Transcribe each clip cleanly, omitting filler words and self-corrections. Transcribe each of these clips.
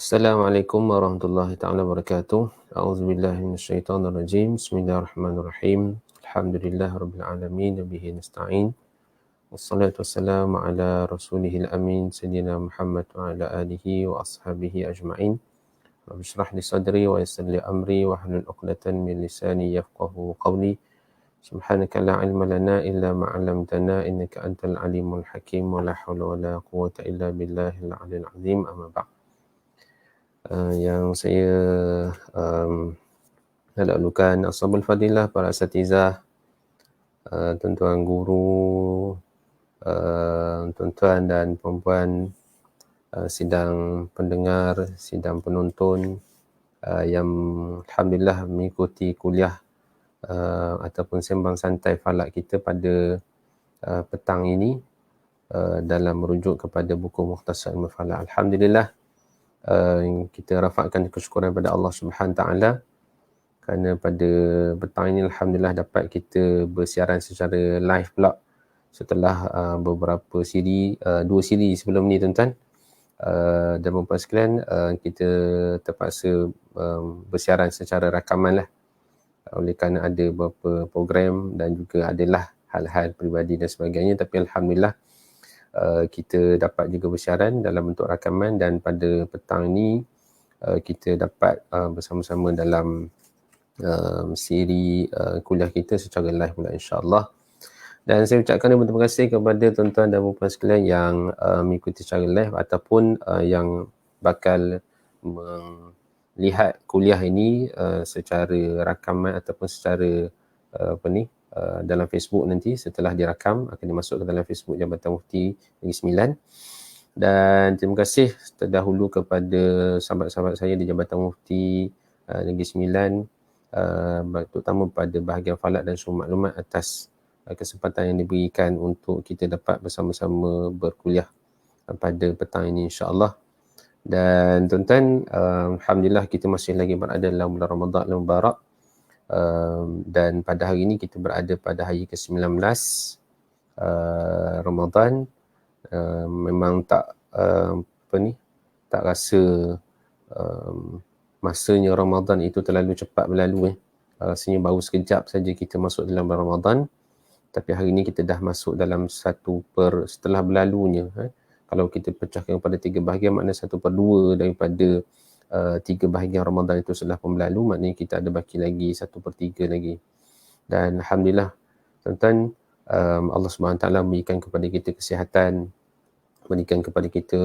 Assalamualaikum warahmatullahi taala wabarakatuh. A'udzubillahi minasyaitonir rajim. Bismillahirrahmanirrahim. Alhamdulillahirabbil alamin wa bihi nasta'in. Wassalatu wassalamu ala rasulihil amin sayyidina Muhammad wa ala alihi wa ashabihi ajma'in. Rabbi shrah li sadri wa yassir li amri wa hlul 'uqdatan min lisani yafqahu qawli. Subhanaka la ilma lana illa ma 'allamtana innaka antal alimul hakim wa la haula wa la quwwata illa billahil aliyyil azim. Amma ba'd. Yang saya lalukan ashabul fadilah, para asatizah, tuan-tuan guru, tuan-tuan dan puan-puan, sidang pendengar, sidang penonton yang alhamdulillah mengikuti kuliah ataupun sembang santai falak kita pada petang ini dalam merujuk kepada buku Mukhtasar Ilmu Falak. Alhamdulillah, kita rafakkan kesyukuran kepada Allah Subhanahu Taala kerana pada petang ini alhamdulillah dapat kita bersiaran secara live pula setelah beberapa siri, 2 siri sebelum ni tuan-tuan. Dan puan-puan sekalian, kita terpaksa bersiaran secara rakaman lah oleh kerana ada beberapa program dan juga adalah hal-hal peribadi dan sebagainya, tapi alhamdulillah kita dapat juga bersiaran dalam bentuk rakaman, dan pada petang ini kita dapat bersama-sama dalam siri kuliah kita secara live pula insya-Allah. Dan saya ucapkan terima kasih kepada tuan-tuan dan puan-puan sekalian yang mengikuti secara live ataupun yang bakal melihat kuliah ini secara rakaman ataupun secara dalam Facebook nanti. Setelah dirakam akan dimasukkan dalam Facebook Jabatan Mufti Negeri Sembilan. Dan terima kasih terdahulu kepada sahabat-sahabat saya di Jabatan Mufti Negeri Sembilan, terutama pada bahagian falak dan sumber maklumat atas kesempatan yang diberikan untuk kita dapat bersama-sama berkuliah pada petang ini insya-Allah. Dan tuan-tuan, alhamdulillah kita masih lagi berada dalam bulan Ramadan yang mubarak. Dan pada hari ini kita berada pada hari ke-19 Ramadan. Memang tak tak rasa masanya Ramadan itu terlalu cepat berlalu. Rasanya baru sekejap saja kita masuk dalam bulan Ramadan. Tapi hari ini kita dah masuk dalam setelah berlalunya. Kalau kita pecahkan kepada 3 bahagian, maknanya 1/2 daripada 3 bahagian Ramadan itu sudah pun berlalu, maknanya kita ada baki lagi 1/3 lagi. Dan alhamdulillah tuan-tuan, Allah SWT memberikan kepada kita kesihatan, memberikan kepada kita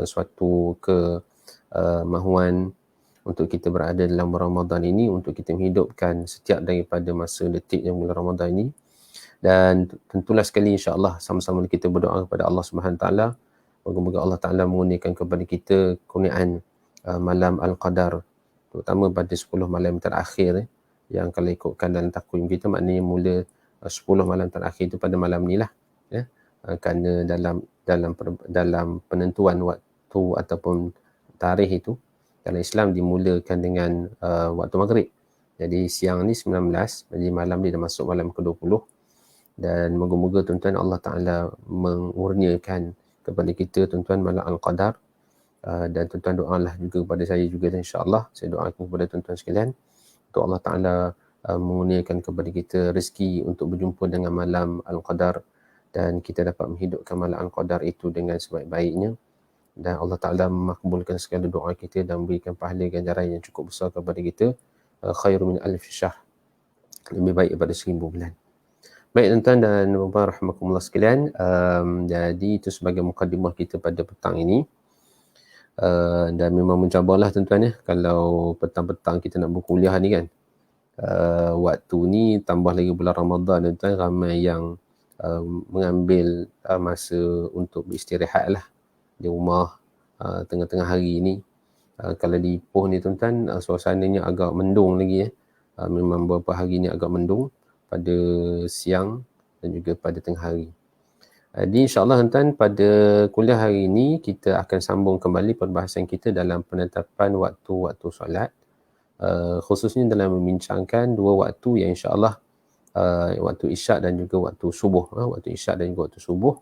suatu kemahuan untuk kita berada dalam Ramadan ini, untuk kita menghidupkan setiap daripada masa detik yang bulan Ramadan ini. Dan tentulah sekali insya-Allah sama-sama kita berdoa kepada Allah SWT, moga-moga Allah Taala mengurniakan kepada kita kurniaan malam Al-Qadar, terutama pada 10 malam terakhir, yang kalau ikutkan dalam takwim kita maknanya mula 10 malam terakhir itu pada malam ni lah, ya. Kerana dalam penentuan waktu ataupun tarikh itu dalam Islam dimulakan dengan waktu maghrib. Jadi siang ni 19, jadi malam ni dah masuk malam ke-20. Dan moga-moga tuan-tuan Allah Taala mengurniakan kepada kita tuan-tuan malam Al-Qadar. Dan tuan-tuan doalah juga kepada saya juga, dan insya-Allah saya doakan kepada tuan-tuan sekalian untuk Allah Taala mengurniakan kepada kita rezeki untuk berjumpa dengan malam Al-Qadar, dan kita dapat menghidupkan malam Al-Qadar itu dengan sebaik-baiknya, dan Allah Taala makbulkan segala doa kita dan berikan pahala ganjaran yang cukup besar kepada kita, khairu min alf syahr, lebih baik daripada 1000 bulan. Baik tuan-tuan dan puan-puan rahimakumullah sekalian, jadi itu sebagai mukadimah kita pada petang ini. Dan memang mencabarlah tuan-tuan ya, kalau petang-petang kita nak berkuliah ni kan, waktu ni tambah lagi bulan Ramadan tuan-tuan, ramai yang mengambil masa untuk beristirahat lah di rumah tengah-tengah hari ni. Kalau di Ipoh ni tuan-tuan, suasananya agak mendung lagi ya. Memang beberapa hari ni agak mendung pada siang dan juga pada tengah hari. Jadi insya-Allah tuan-tuan, pada kuliah hari ini kita akan sambung kembali perbahasan kita dalam penetapan waktu-waktu solat, khususnya dalam membincangkan 2 waktu yang insya-Allah waktu isyak dan juga waktu subuh. Waktu isyak dan juga waktu subuh.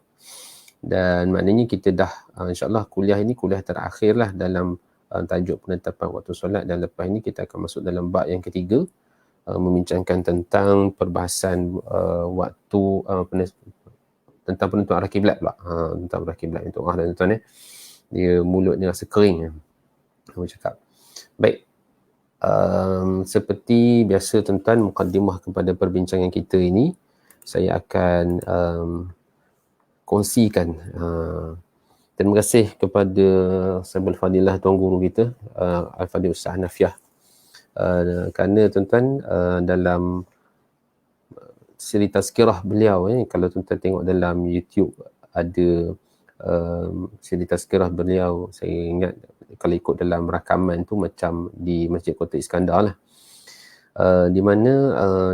Dan maknanya kita dah insya-Allah kuliah ini kuliah terakhir lah dalam tajuk penetapan waktu solat, dan lepas ini kita akan masuk dalam bab yang ketiga, membincangkan tentang perbahasan waktu tentang penentuan arah kiblat pula. Tentang arah kiblat untuk dan tuan-tuan, dia mulut dia rasa kering aku cakap. Baik, seperti biasa tuan-tuan, mukadimah kepada perbincangan kita ini, saya akan kongsikan. Terima kasih kepada Sahabat Fadilah Tuan Guru kita, Al-Fadil Ustaz Hanafiah, kerana tuan-tuan dalam siri tazkirah beliau, kalau tuan-tuan tengok dalam YouTube ada siri tazkirah beliau, saya ingat kalau ikut dalam rakaman tu macam di Masjid Kota Iskandar lah, di mana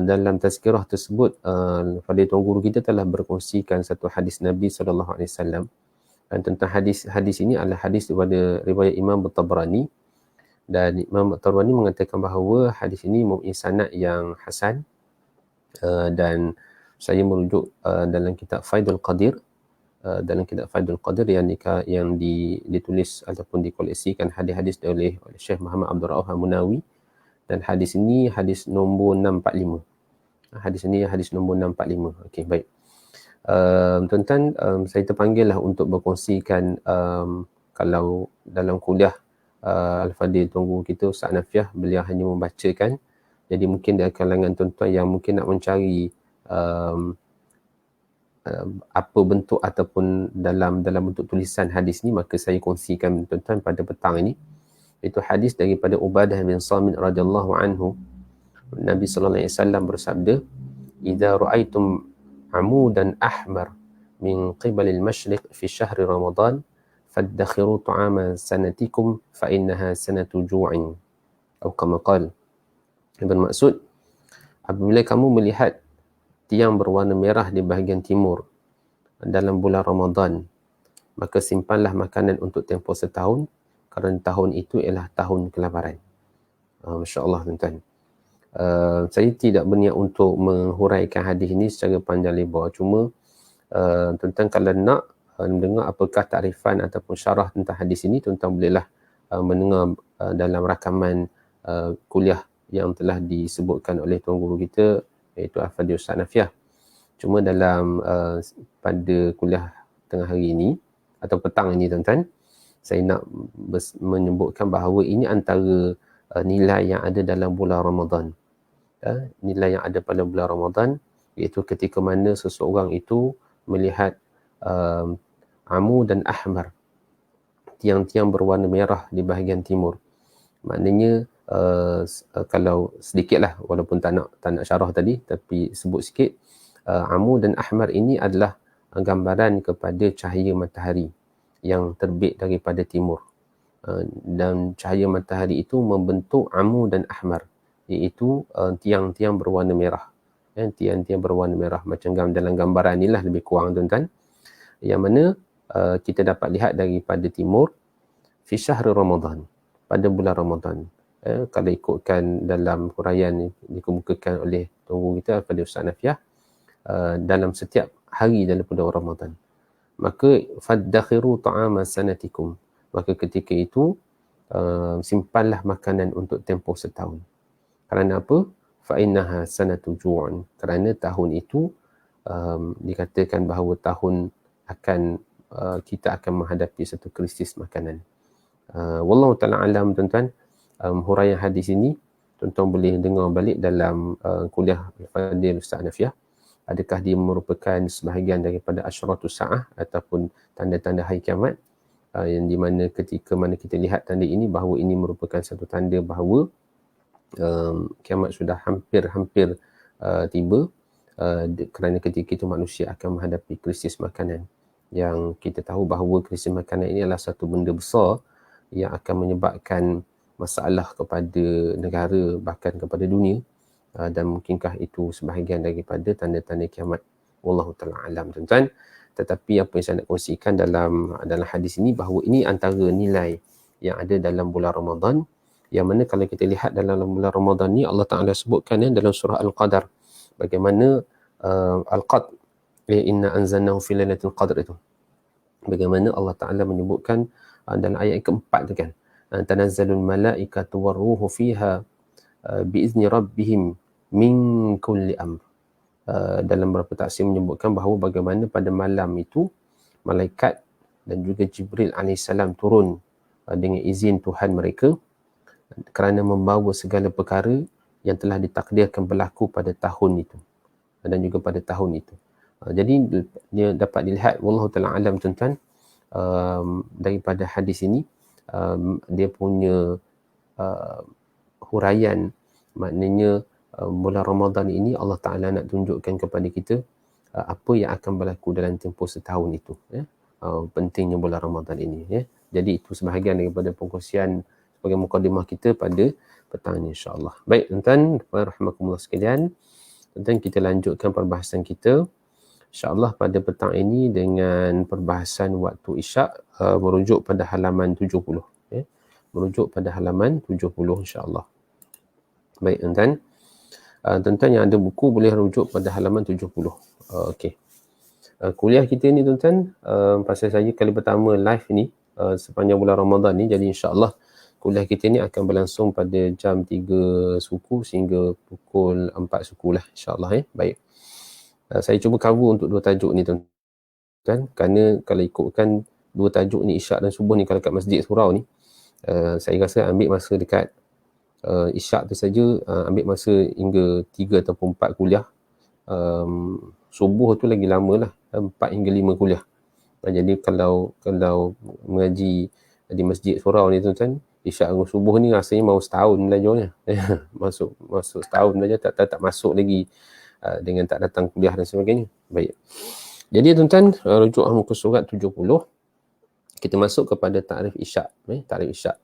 dalam tazkirah tersebut Fadil Tuan Guru kita telah berkongsikan satu hadis Nabi SAW, dan tentang hadis ini adalah hadis daripada riwayat Imam At-Tabrani, dan Imam At-Tabrani mengatakan bahawa hadis ini mempunyai sanad yang hasan, dan saya merujuk dalam kitab Faidul Qadir, dalam kitab Faidul Qadir yang ditulis ataupun dikoleksikan hadis-hadis oleh Syekh Muhammad Abdul Rauf Al-Munawi, dan hadis ini hadis nombor 645. Hadis ini hadis nombor 645. Okey, baik. Tuan-tuan, saya terpanggillah untuk berkongsikan kalau dalam kuliah Al-Fadil Tuan Guru kita Ustaz Hanafiah, beliau hanya membacakan. Jadi mungkin dari kalangan tuan-tuan yang mungkin nak mencari apa bentuk ataupun dalam bentuk tulisan hadis ni, maka saya kongsikan tuan-tuan pada petang ini. Itu hadis daripada Ubadah bin Samit radhiyallahu anhu. Nabi sallallahu alaihi wasallam bersabda, "Idza ra'aitum amudan ahmar min qibal al-mashriq fi syahr Ramadan, fadakhiru ta'ama sanatikum fa innaha sanatu ju'in." Atau kama qala. Bermaksud, apabila kamu melihat tiang berwarna merah di bahagian timur dalam bulan Ramadan, maka simpanlah makanan untuk tempoh setahun, kerana tahun itu ialah tahun kelaparan. Masya Allah tuan-tuan. Saya tidak berniat untuk menghuraikan hadis ini secara panjang lebar. Cuma tuan-tuan kalau nak mendengar apakah takrifan ataupun syarah tentang hadis ini, tuan-tuan bolehlah mendengar dalam rakaman kuliah yang telah disebutkan oleh Tuan Guru kita, iaitu Al-Fadil Ustaz Hanafiah. Cuma dalam pada kuliah tengah hari ini atau petang ini tuan-tuan, saya nak menyebutkan bahawa ini antara nilai yang ada dalam bulan Ramadan. Nilai yang ada pada bulan Ramadan, iaitu ketika mana seseorang itu melihat amu dan ahmar, tiang-tiang berwarna merah di bahagian timur. Maknanya kalau sedikitlah, walaupun tak nak syarah tadi, tapi sebut sikit, amu dan ahmar ini adalah gambaran kepada cahaya matahari yang terbit daripada timur, dan cahaya matahari itu membentuk amu dan ahmar, iaitu tiang-tiang berwarna merah. Tiang-tiang berwarna merah macam dalam gambaran inilah lebih kurang tuan-tuan, yang mana kita dapat lihat daripada timur fi syahr Ramadan, pada bulan Ramadan. Kalau ikutkan dalam huraian dikemukakan oleh Tuan Guru kita pada Ustaz Hanafiah, dalam setiap hari dalam bulan Ramadan, maka fadakhiru ta'ama sanatikum, maka ketika itu simpanlah makanan untuk tempoh setahun. Kerana apa? Fa innaha sanatu ju'un, kerana tahun itu dikatakan bahawa tahun akan kita akan menghadapi satu krisis makanan. Wallahu ta'ala alam tuan-tuan. Huraian hadis ini tuan-tuan boleh dengar balik dalam kuliah Al-Fadil Ustaz Hanafiah. Adakah dia merupakan sebahagian daripada asyratus sa'ah ataupun tanda-tanda hari kiamat, yang di mana ketika mana kita lihat tanda ini, bahawa ini merupakan satu tanda bahawa kiamat sudah hampir tiba, kerana ketika itu manusia akan menghadapi krisis makanan. Yang kita tahu bahawa krisis makanan ini adalah satu benda besar yang akan menyebabkan masalah kepada negara, bahkan kepada dunia, dan mungkinkah itu sebahagian daripada tanda-tanda kiamat. Wallahu ta'ala alam tuan-tuan. Tetapi apa yang saya nak kongsikan dalam hadis ini, bahawa ini antara nilai yang ada dalam bulan Ramadan, yang mana kalau kita lihat dalam bulan Ramadan ni, Allah Ta'ala sebutkan dalam surah Al-Qadar, bagaimana Al-Qadr, inna anzalnahu fi lailatul qadr itu, bagaimana Allah Ta'ala menyebutkan dalam ayat keempat tu kan, tanazzalul malaikatu warruhu fiha biizni rabbihim min kulli amr. Dalam beberapa tafsir menyebutkan bahawa bagaimana pada malam itu malaikat dan juga Jibril alaihissalam turun dengan izin Tuhan mereka kerana membawa segala perkara yang telah ditakdirkan berlaku pada tahun itu dan juga pada tahun itu. Jadi dia dapat dilihat, wallahu ta'ala alam tuan-tuan, daripada hadis ini dia punya huraian, maknanya bulan Ramadan ini Allah Ta'ala nak tunjukkan kepada kita apa yang akan berlaku dalam tempoh setahun itu. Pentingnya bulan Ramadan ini. Jadi itu sebahagian daripada perkongsian sebagai mukadimah kita pada petang ini, insyaAllah. Baik tuan-tuan, rahmatullah sekalian, tuan-tuan, kita lanjutkan perbahasan kita insyaAllah pada petang ini dengan perbahasan waktu isyak, merujuk pada halaman 70. Merujuk pada halaman 70 insyaAllah. Baik tuan-tuan, tuan-tuan yang ada buku boleh rujuk pada halaman 70. Okey. Kuliah kita ni tuan-tuan, pasal saya kali pertama live ni sepanjang bulan Ramadan ni, jadi insya-Allah kuliah kita ni akan berlangsung pada jam 3 suku sehingga pukul 4 suku lah, insya-Allah. Baik. Saya cuba cover untuk dua tajuk ni tuan-tuan, kerana kalau ikutkan dua tajuk ni, isyak dan subuh ni, kalau kat Masjid Surau ni, saya rasa ambil masa dekat isyak tu saja, ambil masa hingga 3 ataupun 4 kuliah. Subuh tu lagi lama lah, 4 hingga 5 kuliah. Jadi kalau mengaji di Masjid Surau ni tuan-tuan, isyak dengan subuh ni rasanya mau setahun belajarnya. masuk setahun belajar, tak masuk lagi dengan tak datang kuliah dan sebagainya. Baik. Jadi tuan-tuan, rujuk muka surat 70, kita masuk kepada takrif isyak. Takrif isyak.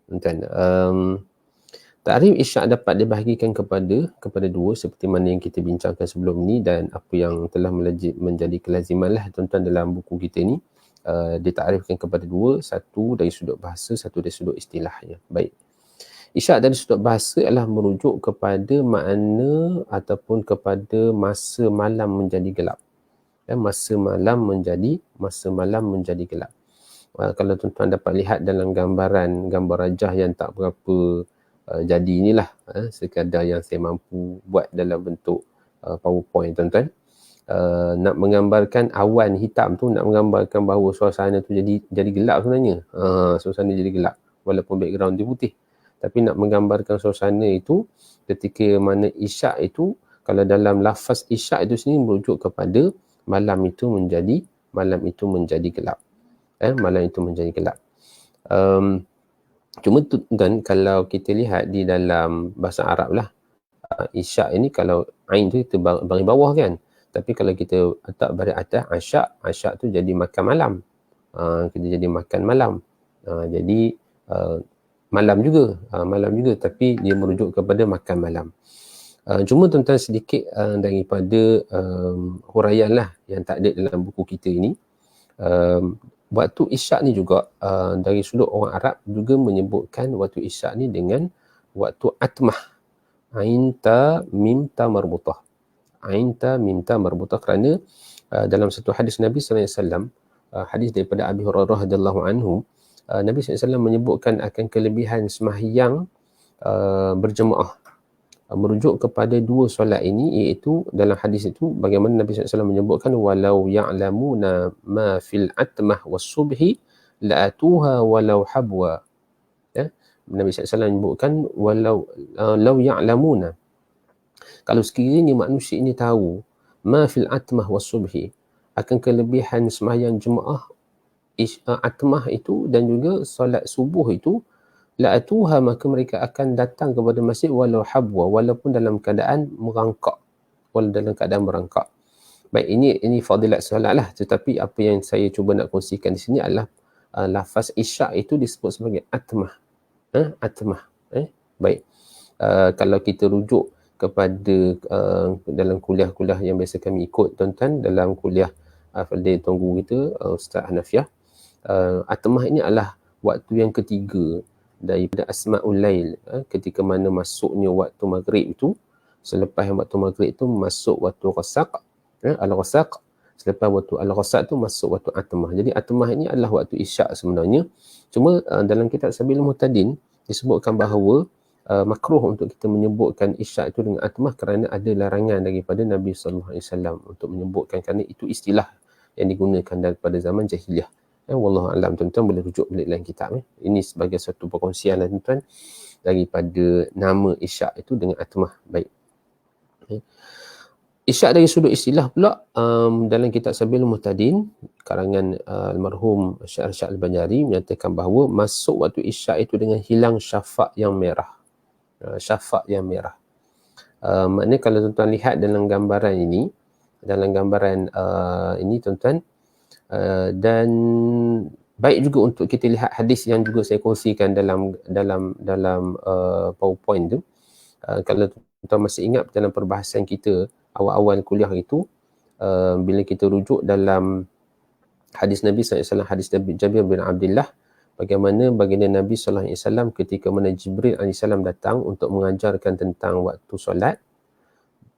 Tuan-tuan, takrif isyak dapat dibahagikan kepada dua, seperti mana yang kita bincangkan sebelum ni dan apa yang telah menjadi kelaziman lah tuan-tuan dalam buku kita ni. Ditakrifkan kepada dua, satu dari sudut bahasa, satu dari sudut istilahnya. Baik. Isyak dari sudut bahasa adalah merujuk kepada makna ataupun kepada masa malam menjadi gelap. Masa malam menjadi gelap. Kalau tuan-tuan dapat lihat dalam gambar rajah yang tak berapa jadi inilah, sekadar yang saya mampu buat dalam bentuk PowerPoint tuan-tuan. Nak menggambarkan awan hitam tu, nak menggambarkan bahawa suasana tu jadi gelap sebenarnya. Suasana jadi gelap walaupun background dia putih. Tapi nak menggambarkan suasana itu ketika mana isyak itu, kalau dalam lafaz isyak itu sendiri merujuk kepada malam itu menjadi gelap. Malam itu menjadi gelap. Cuma tuan, kalau kita lihat di dalam bahasa Arab lah, isyak ini kalau ain tu kita bagi bawah kan. Tapi kalau kita letak baris atas, asyak tu jadi makan malam. Kita jadi makan malam. Jadi malam juga, tapi dia merujuk kepada makan malam. Cuma tuan-tuan sedikit daripada huraian lah yang tak ada dalam buku kita ini. Waktu isyak ni juga dari sudut orang Arab juga menyebutkan waktu isyak ni dengan waktu atmah. Ain ta mim ta marbutah. Ain ta mim ta marbutah, kerana dalam satu hadis Nabi sallallahu alaihi wasallam, hadis daripada Abi Hurairah radhiyallahu anhu, Nabi sallallahu alaihi wasallam menyebutkan akan kelebihan sembahyang berjemaah, merujuk kepada dua solat ini, iaitu dalam hadis itu bagaimana Nabi SAW menyebutkan walau ya'lamuna ma fil atmah was subhi la'atuha walau habwa. Nabi SAW menyebutkan walau law ya'lamuna, kalau sekiranya manusia ini tahu ma fil atmah was subhi, akan kelebihan sembahyang jemaah atmah itu dan juga solat subuh itu, la'atuha, maka mereka akan datang kepada masjid walau habwa, walaupun dalam keadaan merangkak. Baik, ini fadilat solat lah. Tetapi apa yang saya cuba nak kongsikan di sini adalah lafaz isyak itu disebut sebagai atmah. Atmah. Baik. Kalau kita rujuk kepada dalam kuliah-kuliah yang biasa kami ikut tuan-tuan, dalam kuliah Fadil Tunggu kita, Ustaz Hanafiah, atmah ini adalah waktu yang ketiga daripada Asma'ul Lail, ketika mana masuknya waktu maghrib itu. Selepas waktu maghrib itu masuk waktu ghasaq, al-ghasaq, Selepas waktu al-ghasaq tu masuk waktu atmah. Jadi atmah ini adalah waktu isyak sebenarnya. Cuma dalam kitab Sabilul Muhtadin disebutkan bahawa makruh untuk kita menyebutkan isyak itu dengan atmah kerana ada larangan daripada Nabi sallallahu alaihi wasallam untuk menyebutkan, kerana itu istilah yang digunakan daripada zaman jahiliah. Wallahu a'lam, tuan-tuan boleh rujuk balik dalam kitab. Ini sebagai satu perkongsian tuan-tuan daripada nama isyak itu dengan atmah. Baik. Isyak dari sudut istilah pula, dalam kitab Sabilul Muhtadin karangan almarhum Syekh Arsyad Al-Banjari menyatakan bahawa masuk waktu isyak itu dengan hilang syafaq yang merah. Syafaq yang merah. Maknanya kalau tuan-tuan lihat dalam gambaran ini, tuan-tuan, dan baik juga untuk kita lihat hadis yang juga saya kongsikan dalam PowerPoint tu. Kalau tuan-tuan masih ingat dalam perbahasan kita awal-awal kuliah itu, bila kita rujuk dalam hadis Nabi SAW, hadis Jabir bin Abdullah, bagaimana baginda Nabi SAW ketika mana Jibril AS datang untuk mengajarkan tentang waktu solat,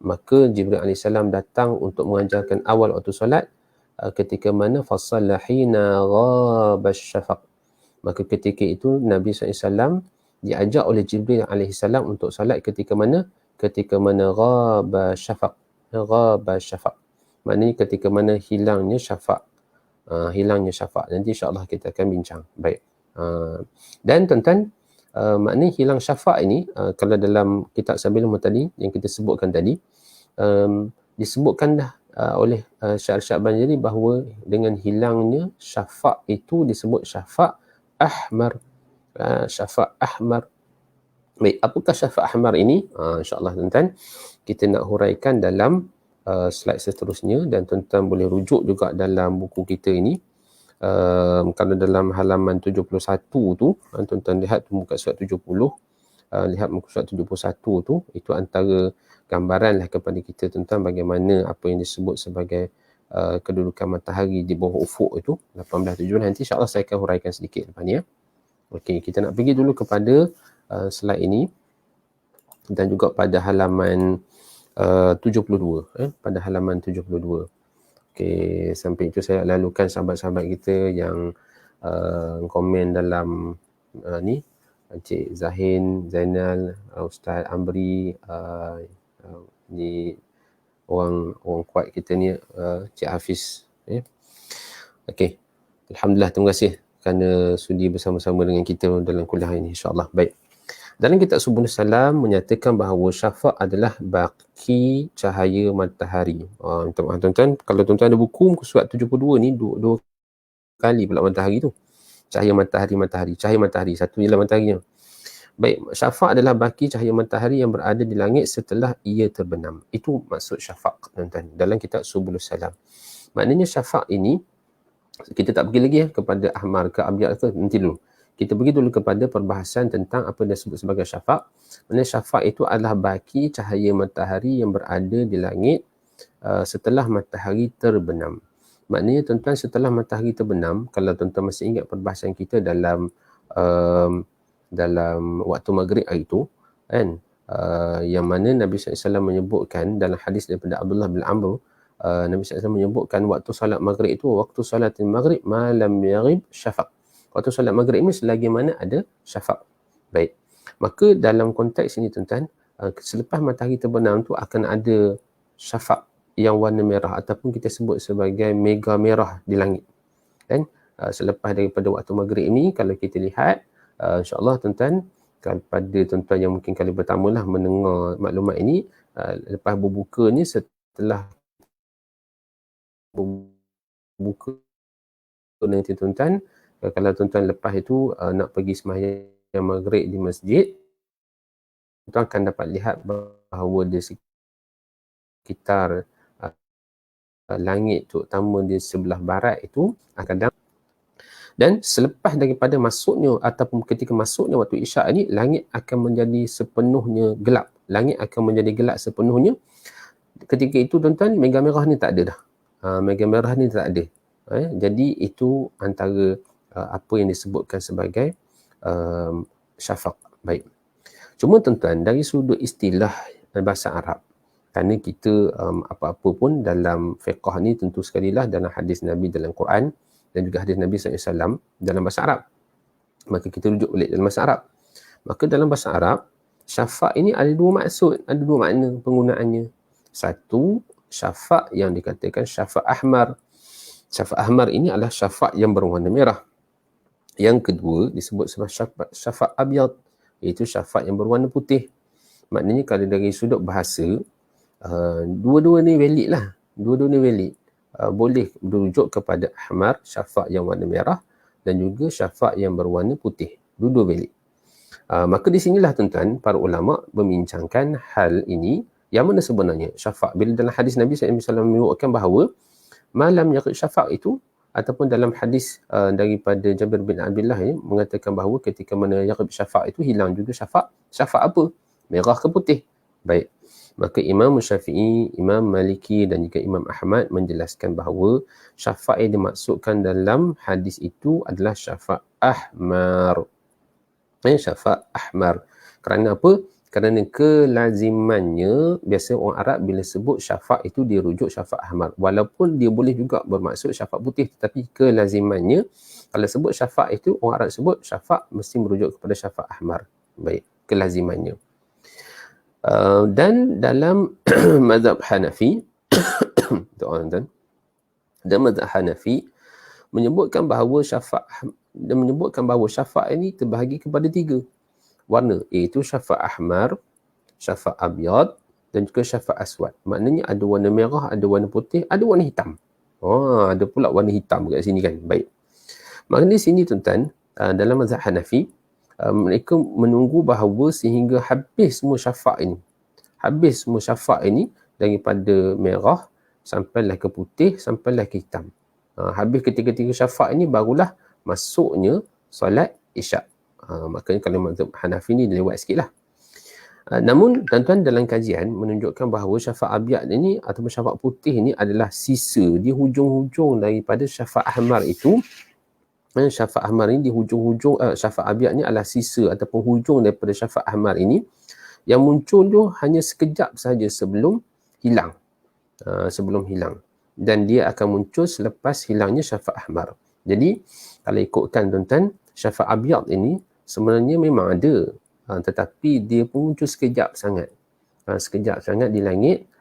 maka Jibril AS datang untuk mengajarkan awal waktu solat ketika mana fasalla hina ghaba syafaq. Maka ketika itu Nabi SAW diajak oleh Jibril AS untuk solat ketika mana ghaba syafaq. Maknanya ketika mana hilangnya syafaq. Nanti insya-Allah kita akan bincang. Baik. Dan tuan-tuan, maknanya hilang syafaq ini, kalau dalam kitab Sabilul Muhtadin yang kita sebutkan tadi, disebutkan dah oleh Syekh Arsyad Banjari bahawa dengan hilangnya syafaq itu disebut syafaq ahmar. Syafaq ahmar. Baik, apakah syafaq ahmar ini? InsyaAllah tuan-tuan, kita nak huraikan dalam slide seterusnya, dan tuan-tuan boleh rujuk juga dalam buku kita ini. Kalau dalam halaman 71 tu, tuan-tuan lihat muka surat 70, lihat muka surat 71 tu, itu antara gambaran lah kepada kita tentang bagaimana apa yang disebut sebagai kedudukan matahari di bawah ufuk itu, 18-7. Nanti insyaAllah saya akan huraikan sedikit lepas ni. Okey, kita nak pergi dulu kepada slide ini, dan juga pada halaman 72, pada halaman 72. Okey, sampai itu saya lalukan sahabat-sahabat kita yang komen dalam ni, Encik Zahin, Zainal, Ustaz Amri, ni orang kuat kita ni, Cik Hafiz. Okey, alhamdulillah, terima kasih kerana sudi bersama-sama dengan kita dalam kuliah ini, insya-Allah. Baik. Dalam kitab Subulus Salam menyatakan bahawa syafaq adalah baki cahaya matahari. Tuan-tuan, kalau tuan-tuan ada buku surat 72 ni, dua kali pula matahari tu. Cahaya matahari, cahaya matahari, satu ialah mataharinya. Baik, syafaq adalah baki cahaya matahari yang berada di langit setelah ia terbenam. Itu maksud syafaq, tuan-tuan, dalam kitab Subulus Salam. Maknanya syafaq ini, kita tak pergi lagi kepada ahmar ke abyad ke, nanti dulu. Kita pergi dulu kepada perbahasan tentang apa yang disebut sebagai syafaq. Maksudnya syafaq itu adalah baki cahaya matahari yang berada di langit setelah matahari terbenam. Maknanya tuan-tuan, setelah matahari terbenam, kalau tuan-tuan masih ingat perbahasan kita dalam waktu maghrib hari itu, kan, yang mana Nabi SAW menyebutkan dalam hadis daripada Abdullah bin Amr, Nabi SAW menyebutkan waktu salat maghrib itu, waktu salatil maghrib malam yaghrib syafaq. Waktu solat maghrib ni selagi mana ada syafaq. Baik. Maka dalam konteks ini tuan-tuan, selepas matahari terbenam tu akan ada syafaq yang warna merah, ataupun kita sebut sebagai mega merah di langit. Dan selepas daripada waktu maghrib ini, kalau kita lihat, insya-Allah tuan-tuan, kepada tuan-tuan yang mungkin kali pertama lah mendengar maklumat ini, lepas berbuka ni, setelah berbuka nanti tuan-tuan, kalau tuan-tuan lepas itu nak pergi sembahyang maghrib di masjid, tuan akan dapat lihat bahawa di sekitar langit terutama di sebelah barat itu kadang, dan selepas daripada masuknya ataupun ketika masuknya waktu isyak ni, langit akan menjadi sepenuhnya gelap. Langit akan menjadi gelap sepenuhnya. Ketika itu tuan-tuan, mega merah ni tak ada dah. Mega merah ni tak ada. Jadi itu antara apa yang disebutkan sebagai syafaq. Baik. Cuma tuan-tuan, dari sudut istilah bahasa Arab, Kerana kita apa-apa pun dalam fiqh ni tentu sekali lah dalam hadis Nabi dalam Quran dan juga hadis Nabi SAW dalam bahasa Arab. Maka kita rujuk balik dalam bahasa Arab. Maka dalam bahasa Arab, syafa' ini ada dua maksud, ada dua makna penggunaannya. Satu, syafa' yang dikatakan syafa' ahmar. Syafa' ahmar ini adalah syafa' yang berwarna merah. Yang kedua disebut sebagai syafa' abyad, iaitu syafa' yang berwarna putih. Maknanya kalau dari sudut bahasa, dua-dua ni valid lah. Dua-dua ni valid. Boleh merujuk kepada ahmar, syafa' yang warna merah, dan juga syafa' yang berwarna putih. Dua-dua valid. Maka di sinilah tuan-tuan, para ulama membincangkan hal ini, yang mana sebenarnya syafa'. Bila dalam hadis Nabi SAW menyebutkan bahawa malam yaqid syafa' itu, ataupun dalam hadis daripada Jabir bin Abdullah ini mengatakan bahawa ketika mana yaqid syafa' itu hilang juga syafa'. Syafa' apa? Merah ke putih? Baik. Maka Imam Syafi'i, Imam Maliki dan juga Imam Ahmad menjelaskan bahawa syafa' yang dimaksudkan dalam hadis itu adalah syafa' ahmar. Syafa' ahmar. Kerana apa? Kerana kelazimannya, biasa orang Arab bila sebut syafa' itu dia rujuk syafa' ahmar. Walaupun dia boleh juga bermaksud syafa' putih, tetapi kelazimannya, kalau sebut syafa' itu, orang Arab sebut syafa' mesti merujuk kepada syafa' ahmar. Baik, kelazimannya. Dan dalam mazhab Hanafi, dan mazhab Hanafi menyebutkan bahawa syafa' ini terbahagi kepada tiga warna, iaitu syafa' ahmar, syafa' abyad dan juga syafa' aswad. Maknanya ada warna merah, ada warna putih, ada warna hitam. Ada pula warna hitam kat sini kan. Baik. Maknanya di sini tuan-tuan, dalam mazhab Hanafi, mereka menunggu bahawa sehingga habis semua syafa' ini. Habis semua syafa' ini daripada merah sampailah ke putih, sampailah ke hitam. Habis ketiga-tiga syafa' ini barulah masuknya solat isyak. Makanya kalau mazhab Hanafi ni lewat sikit lah. Namun tuan-tuan dalam kajian menunjukkan bahawa syafa' abyad ini ataupun syafa' putih ini adalah sisa di hujung-hujung daripada syafa' ahmar itu. Syafa' ahmar ini di hujung-hujung, syafa' abyad ni adalah sisa ataupun hujung daripada syafa' ahmar ini yang muncul tu hanya sekejap saja sebelum hilang. Sebelum hilang. Dan dia akan muncul selepas hilangnya syafa' ahmar. Jadi kalau ikutkan tuan-tuan, syafa' abyad ini sebenarnya memang ada, tetapi dia pun muncul sekejap sangat. Sekejap sangat di langit,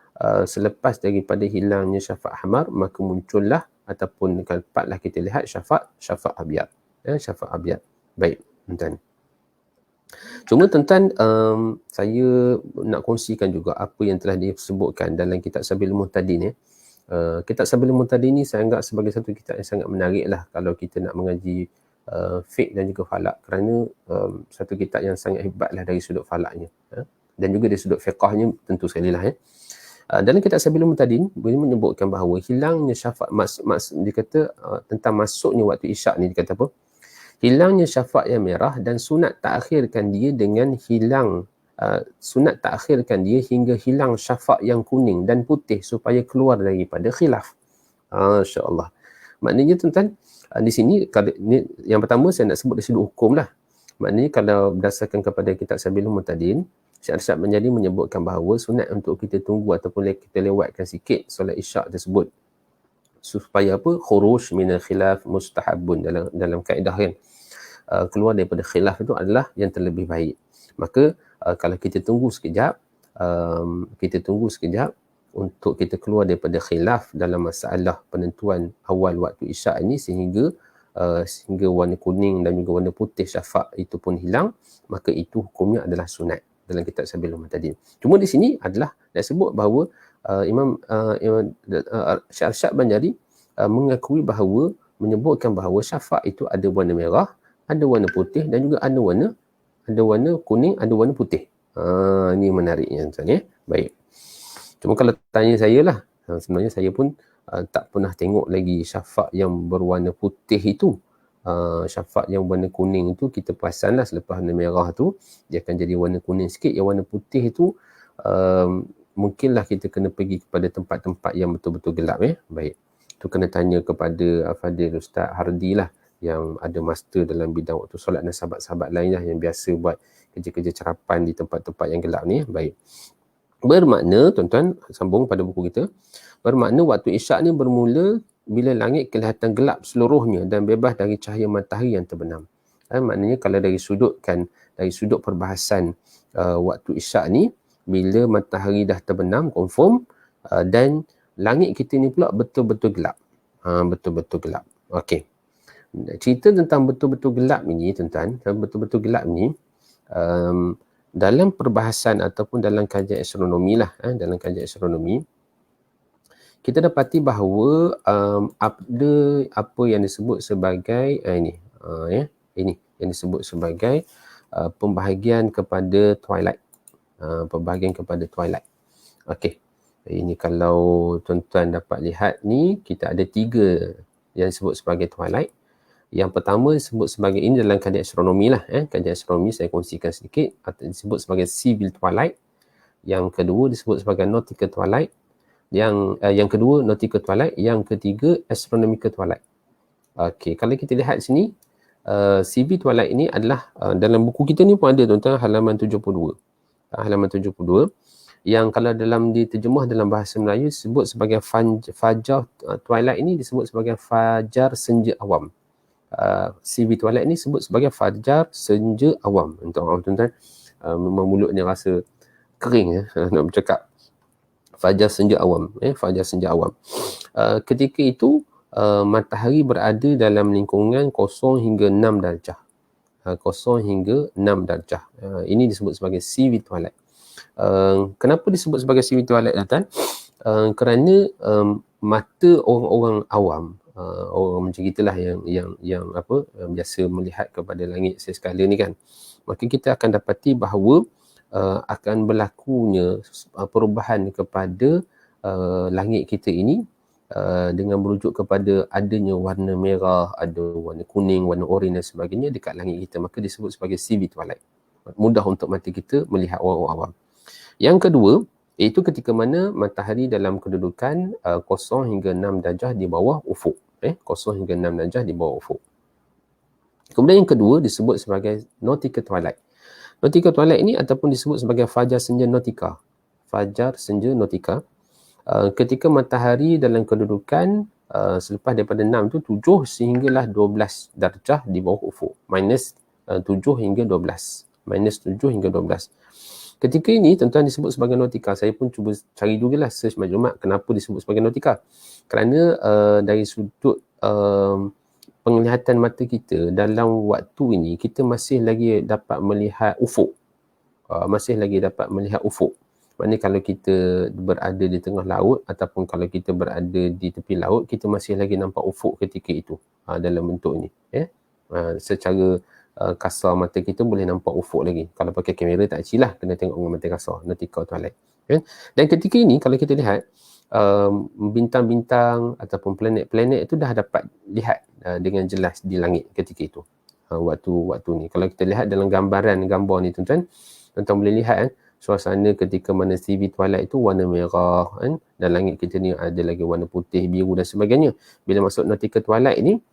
selepas daripada hilangnya syafa' ahmar, maka muncullah ataupun tepatlah kita lihat syafa' abyad. Syafa' abyad. Baik, tuan-tuan. Cuma tuan-tuan, saya nak kongsikan juga apa yang telah disebutkan dalam kitab Sabilul Muhtadin. Kitab Sabilul Muhtadin ni saya anggap sebagai satu kitab yang sangat menarik lah kalau kita nak mengaji fiqh dan juga falak, kerana satu kitab yang sangat hebat lah dari sudut falaknya, dan juga dari sudut fiqahnya tentu sekali lah. Dalam kitab Sabilul Muhtadin boleh menyebutkan bahawa hilangnya syafa' dia kata tentang masuknya waktu isyak ni, dia kata apa? Hilangnya syafa' yang merah dan sunat takhirkan dia dengan hilang sunat takhirkan dia hingga hilang syafa' yang kuning dan putih supaya keluar daripada khilaf. Insya-Allah. Maknanya tuan-tuan, di sini yang pertama saya nak sebut dari sudut hukum lah. Maknanya kalau berdasarkan kepada kitab Sabilul Muhtadin, Syekh Arsyad Banjari menyebutkan bahawa sunat untuk kita tunggu ataupun kita lewatkan sikit solat isyak tersebut supaya apa? Khuruj minal khilaf mustahabun, dalam kaedah kan. Keluar daripada khilaf itu adalah yang terlebih baik. Maka kalau kita tunggu sekejap, untuk kita keluar daripada khilaf dalam masalah penentuan awal waktu isyak ini sehingga warna kuning dan juga warna putih syafa' itu pun hilang, maka itu hukumnya adalah sunat dalam kitab Sabilul Muhtadin. Cuma di sini adalah nak sebut bahawa Imam Syekh Arsyad Banjari mengakui bahawa, menyebutkan bahawa syafa' itu ada warna merah, ada warna putih dan juga ada warna kuning, ada warna putih. Ini menariknya tuan ya. Baik. Cuma kalau tanya saya lah, sebenarnya saya pun tak pernah tengok lagi syafa' yang berwarna putih itu. Syafa' yang warna kuning itu kita perasan lah selepas warna merah tu dia akan jadi warna kuning sikit. Yang warna putih itu mungkinlah kita kena pergi kepada tempat-tempat yang betul-betul gelap ya. Baik. Tu kena tanya kepada Fadil Ustaz Hardi lah, yang ada master dalam bidang waktu solat dan sahabat-sahabat lain lah yang biasa buat kerja-kerja cerapan di tempat-tempat yang gelap ni. Baik. Bermakna, tuan-tuan, sambung pada buku kita, bermakna waktu isyak ni bermula bila langit kelihatan gelap seluruhnya dan bebas dari cahaya matahari yang terbenam. Maknanya kalau dari sudut perbahasan waktu isyak ni, bila matahari dah terbenam, confirm, dan langit kita ni pula betul-betul gelap. Betul-betul gelap. Okey. Cerita tentang betul-betul gelap ni, tuan-tuan, betul-betul gelap ni, dalam perbahasan ataupun dalam kajian astronomi lah, dalam kajian astronomi, kita dapati bahawa ada apa yang disebut sebagai ini yang disebut sebagai pembahagian kepada twilight. Pembahagian kepada twilight. Okey. Ini kalau tuan-tuan dapat lihat ni, kita ada 3 yang disebut sebagai twilight. Yang pertama disebut sebagai, ini dalam kajian astronomi lah, kajian astronomi saya kongsikan sedikit, atau disebut sebagai civil twilight. Yang kedua disebut sebagai nautical twilight. Yang kedua nautical twilight, yang ketiga astronomical twilight. Okey, kalau kita lihat sini, civil twilight ini adalah dalam buku kita ni pun ada, tuan-tuan, halaman 72. Halaman 72 yang kalau dalam diterjemah dalam bahasa Melayu disebut sebagai fajar twilight ini disebut sebagai fajar senja awam. CV twilight ni sebut sebagai fajar senja awam. Untuk tuan-tuan, memang mulut ni rasa kering nak bercakap. Fajar senja awam. Fajar senja awam. Ketika itu, matahari berada dalam lingkungan 0 hingga 6 darjah. 0 hingga 6 darjah. Ini disebut sebagai CV twilight. Kenapa disebut sebagai CV twilight, tuan-tuan? Kerana mata orang-orang awam, orang macam gitulah yang biasa melihat kepada langit seskala ni kan, maka kita akan dapati bahawa akan berlakunya perubahan kepada langit kita ini dengan merujuk kepada adanya warna merah, ada warna kuning, warna oranye dan sebagainya dekat langit kita, maka disebut sebagai CV twilight. Mudah untuk mata kita melihat orang-orang awam. Yang kedua, iaitu ketika mana matahari dalam kedudukan 0 hingga 6 darjah di bawah ufuk. 0 hingga 6 darjah di bawah ufuk. Kemudian yang kedua disebut sebagai nautical twilight. Nautical twilight ini ataupun disebut sebagai fajar senja nautika. Fajar senja nautika. Ketika matahari dalam kedudukan selepas daripada 6 tu 7 sehinggalah 12 darjah di bawah ufuk. Minus 7 hingga 12. Minus 7 hingga 12. Ketika ini tuan-tuan disebut sebagai nautika. Saya pun cuba cari jugalah, search maklumat kenapa disebut sebagai nautika. Kerana dari sudut penglihatan mata kita dalam waktu ini, kita masih lagi dapat melihat ufuk. Masih lagi dapat melihat ufuk. Maknanya kalau kita berada di tengah laut ataupun kalau kita berada di tepi laut, kita masih lagi nampak ufuk ketika itu dalam bentuk ini. Secara kasar mata kita boleh nampak ufuk lagi. Kalau pakai kamera tak cilah, kena tengok dengan mata kasar, nautical twilight. Dan ketika ini kalau kita lihat bintang-bintang ataupun planet-planet itu dah dapat lihat dengan jelas di langit ketika itu. Waktu ni. Kalau kita lihat dalam gambar ni tuan-tuan boleh lihat suasana ketika mana CV twilight itu warna merah dan langit kita ni ada lagi warna putih, biru dan sebagainya. Bila masuk nautical twilight ni,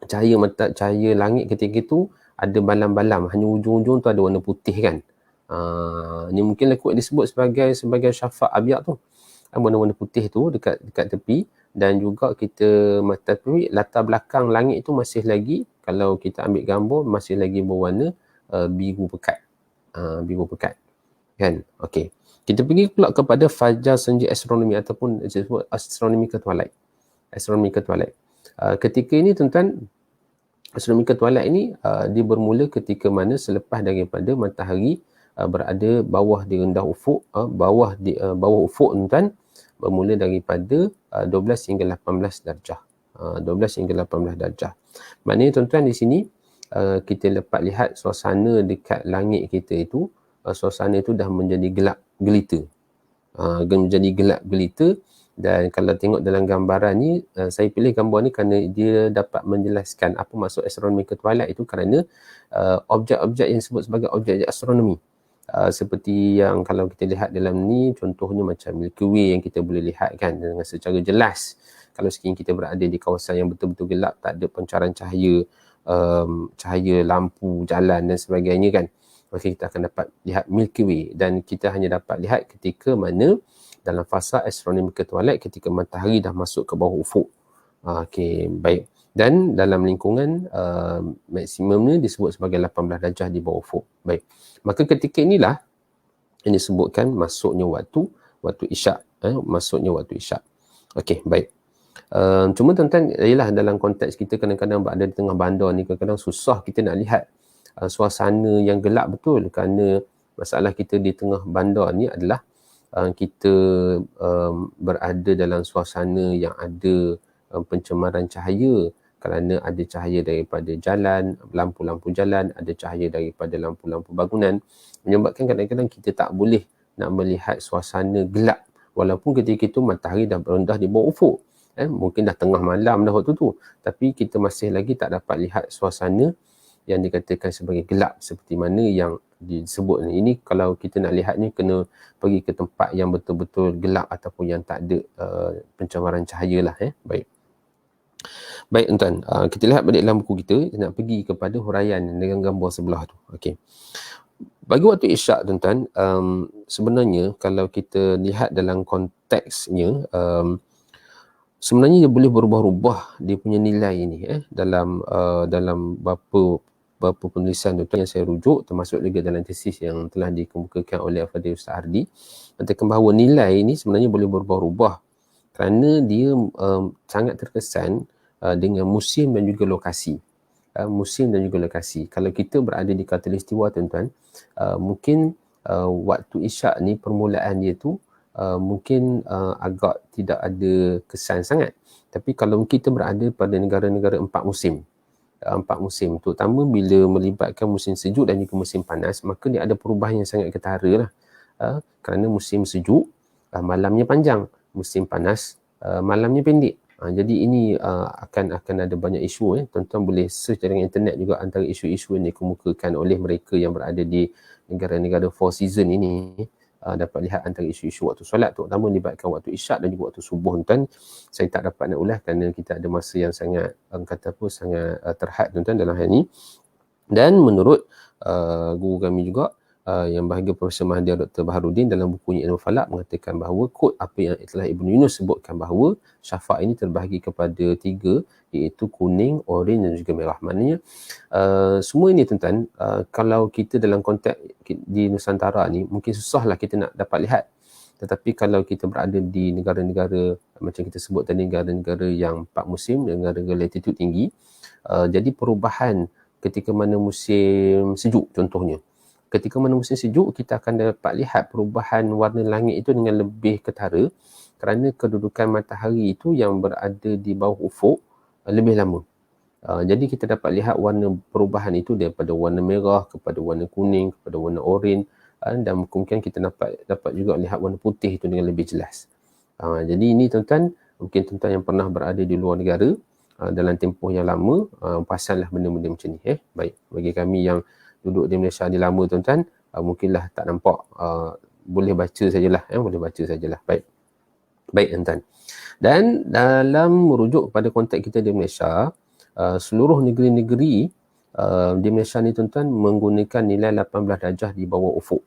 cahaya langit ketika itu ada balam-balam, hanya ujung-ujung tu ada warna putih kan. Ni mungkinlah kot disebut sebagai syafaq abyad tu. Warna-warna putih tu dekat tepi, dan juga kita tapi latar belakang langit tu masih lagi, kalau kita ambil gambar, masih lagi berwarna biru pekat. Biru pekat. Kan? Okey. Kita pergi pula kepada fajar senja astronomi ataupun disebut astronomical twilight. Astronomical twilight. Ketika ini tuan-tuan, astronomical twilight ini dia bermula ketika mana selepas daripada matahari berada bawah di rendah ufuk, bawah ufuk tuan-tuan, bermula daripada 12 hingga 18 darjah. 12 hingga 18 darjah. Maknanya tuan-tuan di sini kita dapat lihat suasana dekat langit kita itu, suasana itu dah menjadi gelap gelita. Menjadi gelap gelita. Dan kalau tengok dalam gambaran ni, saya pilih gambar ni kerana dia dapat menjelaskan apa maksud astronomical twilight itu, kerana objek-objek yang disebut sebagai objek astronomi. Seperti yang kalau kita lihat dalam ni, contohnya macam Milky Way yang kita boleh lihat kan dengan secara jelas. Kalau sekiranya kita berada di kawasan yang betul-betul gelap, tak ada pancaran cahaya, cahaya lampu jalan dan sebagainya kan. maka kita akan dapat lihat Milky Way, dan kita hanya dapat lihat ketika mana dalam fasa astronomical twilight, ketika matahari dah masuk ke bawah ufuk. Okey, baik. Dan dalam lingkungan maksimumnya disebut sebagai 18 darjah di bawah ufuk. Baik. Maka ketika inilah yang disebutkan masuknya waktu isyak, masuknya waktu isyak. Okey, baik. Cuma tuan-tuan, ialah dalam konteks kita kadang-kadang berada di tengah bandar ni, kadang-kadang susah kita nak lihat suasana yang gelap betul, kerana masalah kita di tengah bandar ni adalah kita berada dalam suasana yang ada pencemaran cahaya, kerana ada cahaya daripada jalan, lampu-lampu jalan, ada cahaya daripada lampu-lampu bangunan, menyebabkan kadang-kadang kita tak boleh nak melihat suasana gelap walaupun ketika itu matahari dah berendah di bawah ufuk. Mungkin dah tengah malam dah waktu tu, tapi kita masih lagi tak dapat lihat suasana yang dikatakan sebagai gelap seperti mana yang disebut. Ini kalau kita nak lihat ni kena pergi ke tempat yang betul-betul gelap ataupun yang tak ada pencemaran cahaya lah. Baik. Baik tuan, kita lihat balik dalam buku kita, nak pergi kepada huraian dengan gambar sebelah tu. Okey. Bagi waktu isyak tuan-tuan, sebenarnya kalau kita lihat dalam konteksnya, sebenarnya dia boleh berubah-ubah dia punya nilai ni dalam beberapa penulisan tu yang saya rujuk, termasuk juga dalam tesis yang telah dikemukakan oleh Al-Fadhil Ustaz Ardi, katakan bahawa nilai ini sebenarnya boleh berubah-ubah kerana dia sangat terkesan dengan musim dan juga lokasi. Musim dan juga lokasi. Kalau kita berada di Khatulistiwa tuan-tuan, mungkin waktu isyak ni permulaan dia tu mungkin agak tidak ada kesan sangat. Tapi kalau kita berada pada negara-negara empat musim, terutama bila melibatkan musim sejuk dan juga musim panas, maka dia ada perubahan yang sangat ketara lah. Kerana musim sejuk, malamnya panjang, musim panas, malamnya pendek. Jadi ini akan ada banyak isu. Tuan-tuan boleh search dengan internet juga antara isu-isu yang dikemukakan oleh mereka yang berada di negara-negara four season ini. Dapat lihat antara isu-isu waktu solat, terutama melibatkan waktu isyak dan juga waktu subuh tuan. Saya tak dapat nak ulas kerana kita ada masa yang sangat sangat terhad tuan-tuan dalam hal ini. Dan menurut guru kami juga yang bahagia Profesor Mahathir Dr. Baharudin dalam bukunya Ilmu Falak mengatakan bahawa kod apa yang telah Ibnu Yunus sebutkan bahawa syafaq ini terbahagi kepada 3, iaitu kuning, oranye dan juga merah. Maknanya semua ini tuan-tuan, kalau kita dalam konteks di Nusantara ni mungkin susahlah kita nak dapat lihat. Tetapi kalau kita berada di negara-negara macam kita sebut tadi, negara-negara yang 4 musim, negara-negara latitude tinggi, jadi perubahan ketika mana musim sejuk contohnya. Ketika mana musim sejuk, kita akan dapat lihat perubahan warna langit itu dengan lebih ketara kerana kedudukan matahari itu yang berada di bawah ufuk lebih lama. Jadi kita dapat lihat warna perubahan itu daripada warna merah kepada warna kuning, kepada warna oranye, dan mungkin kita dapat juga lihat warna putih itu dengan lebih jelas. Jadi ini tuan-tuan, mungkin tuan-tuan yang pernah berada di luar negara dalam tempoh yang lama, pasanglah benda-benda macam ni. Baik, bagi kami yang duduk di Malaysia ni lama tuan-tuan, mungkinlah tak nampak, boleh baca sajalah, boleh baca sajalah. Baik tuan-tuan. Dan dalam merujuk kepada konteks kita di Malaysia, seluruh negeri-negeri di Malaysia ni tuan-tuan menggunakan nilai 18 darjah di bawah ufuk.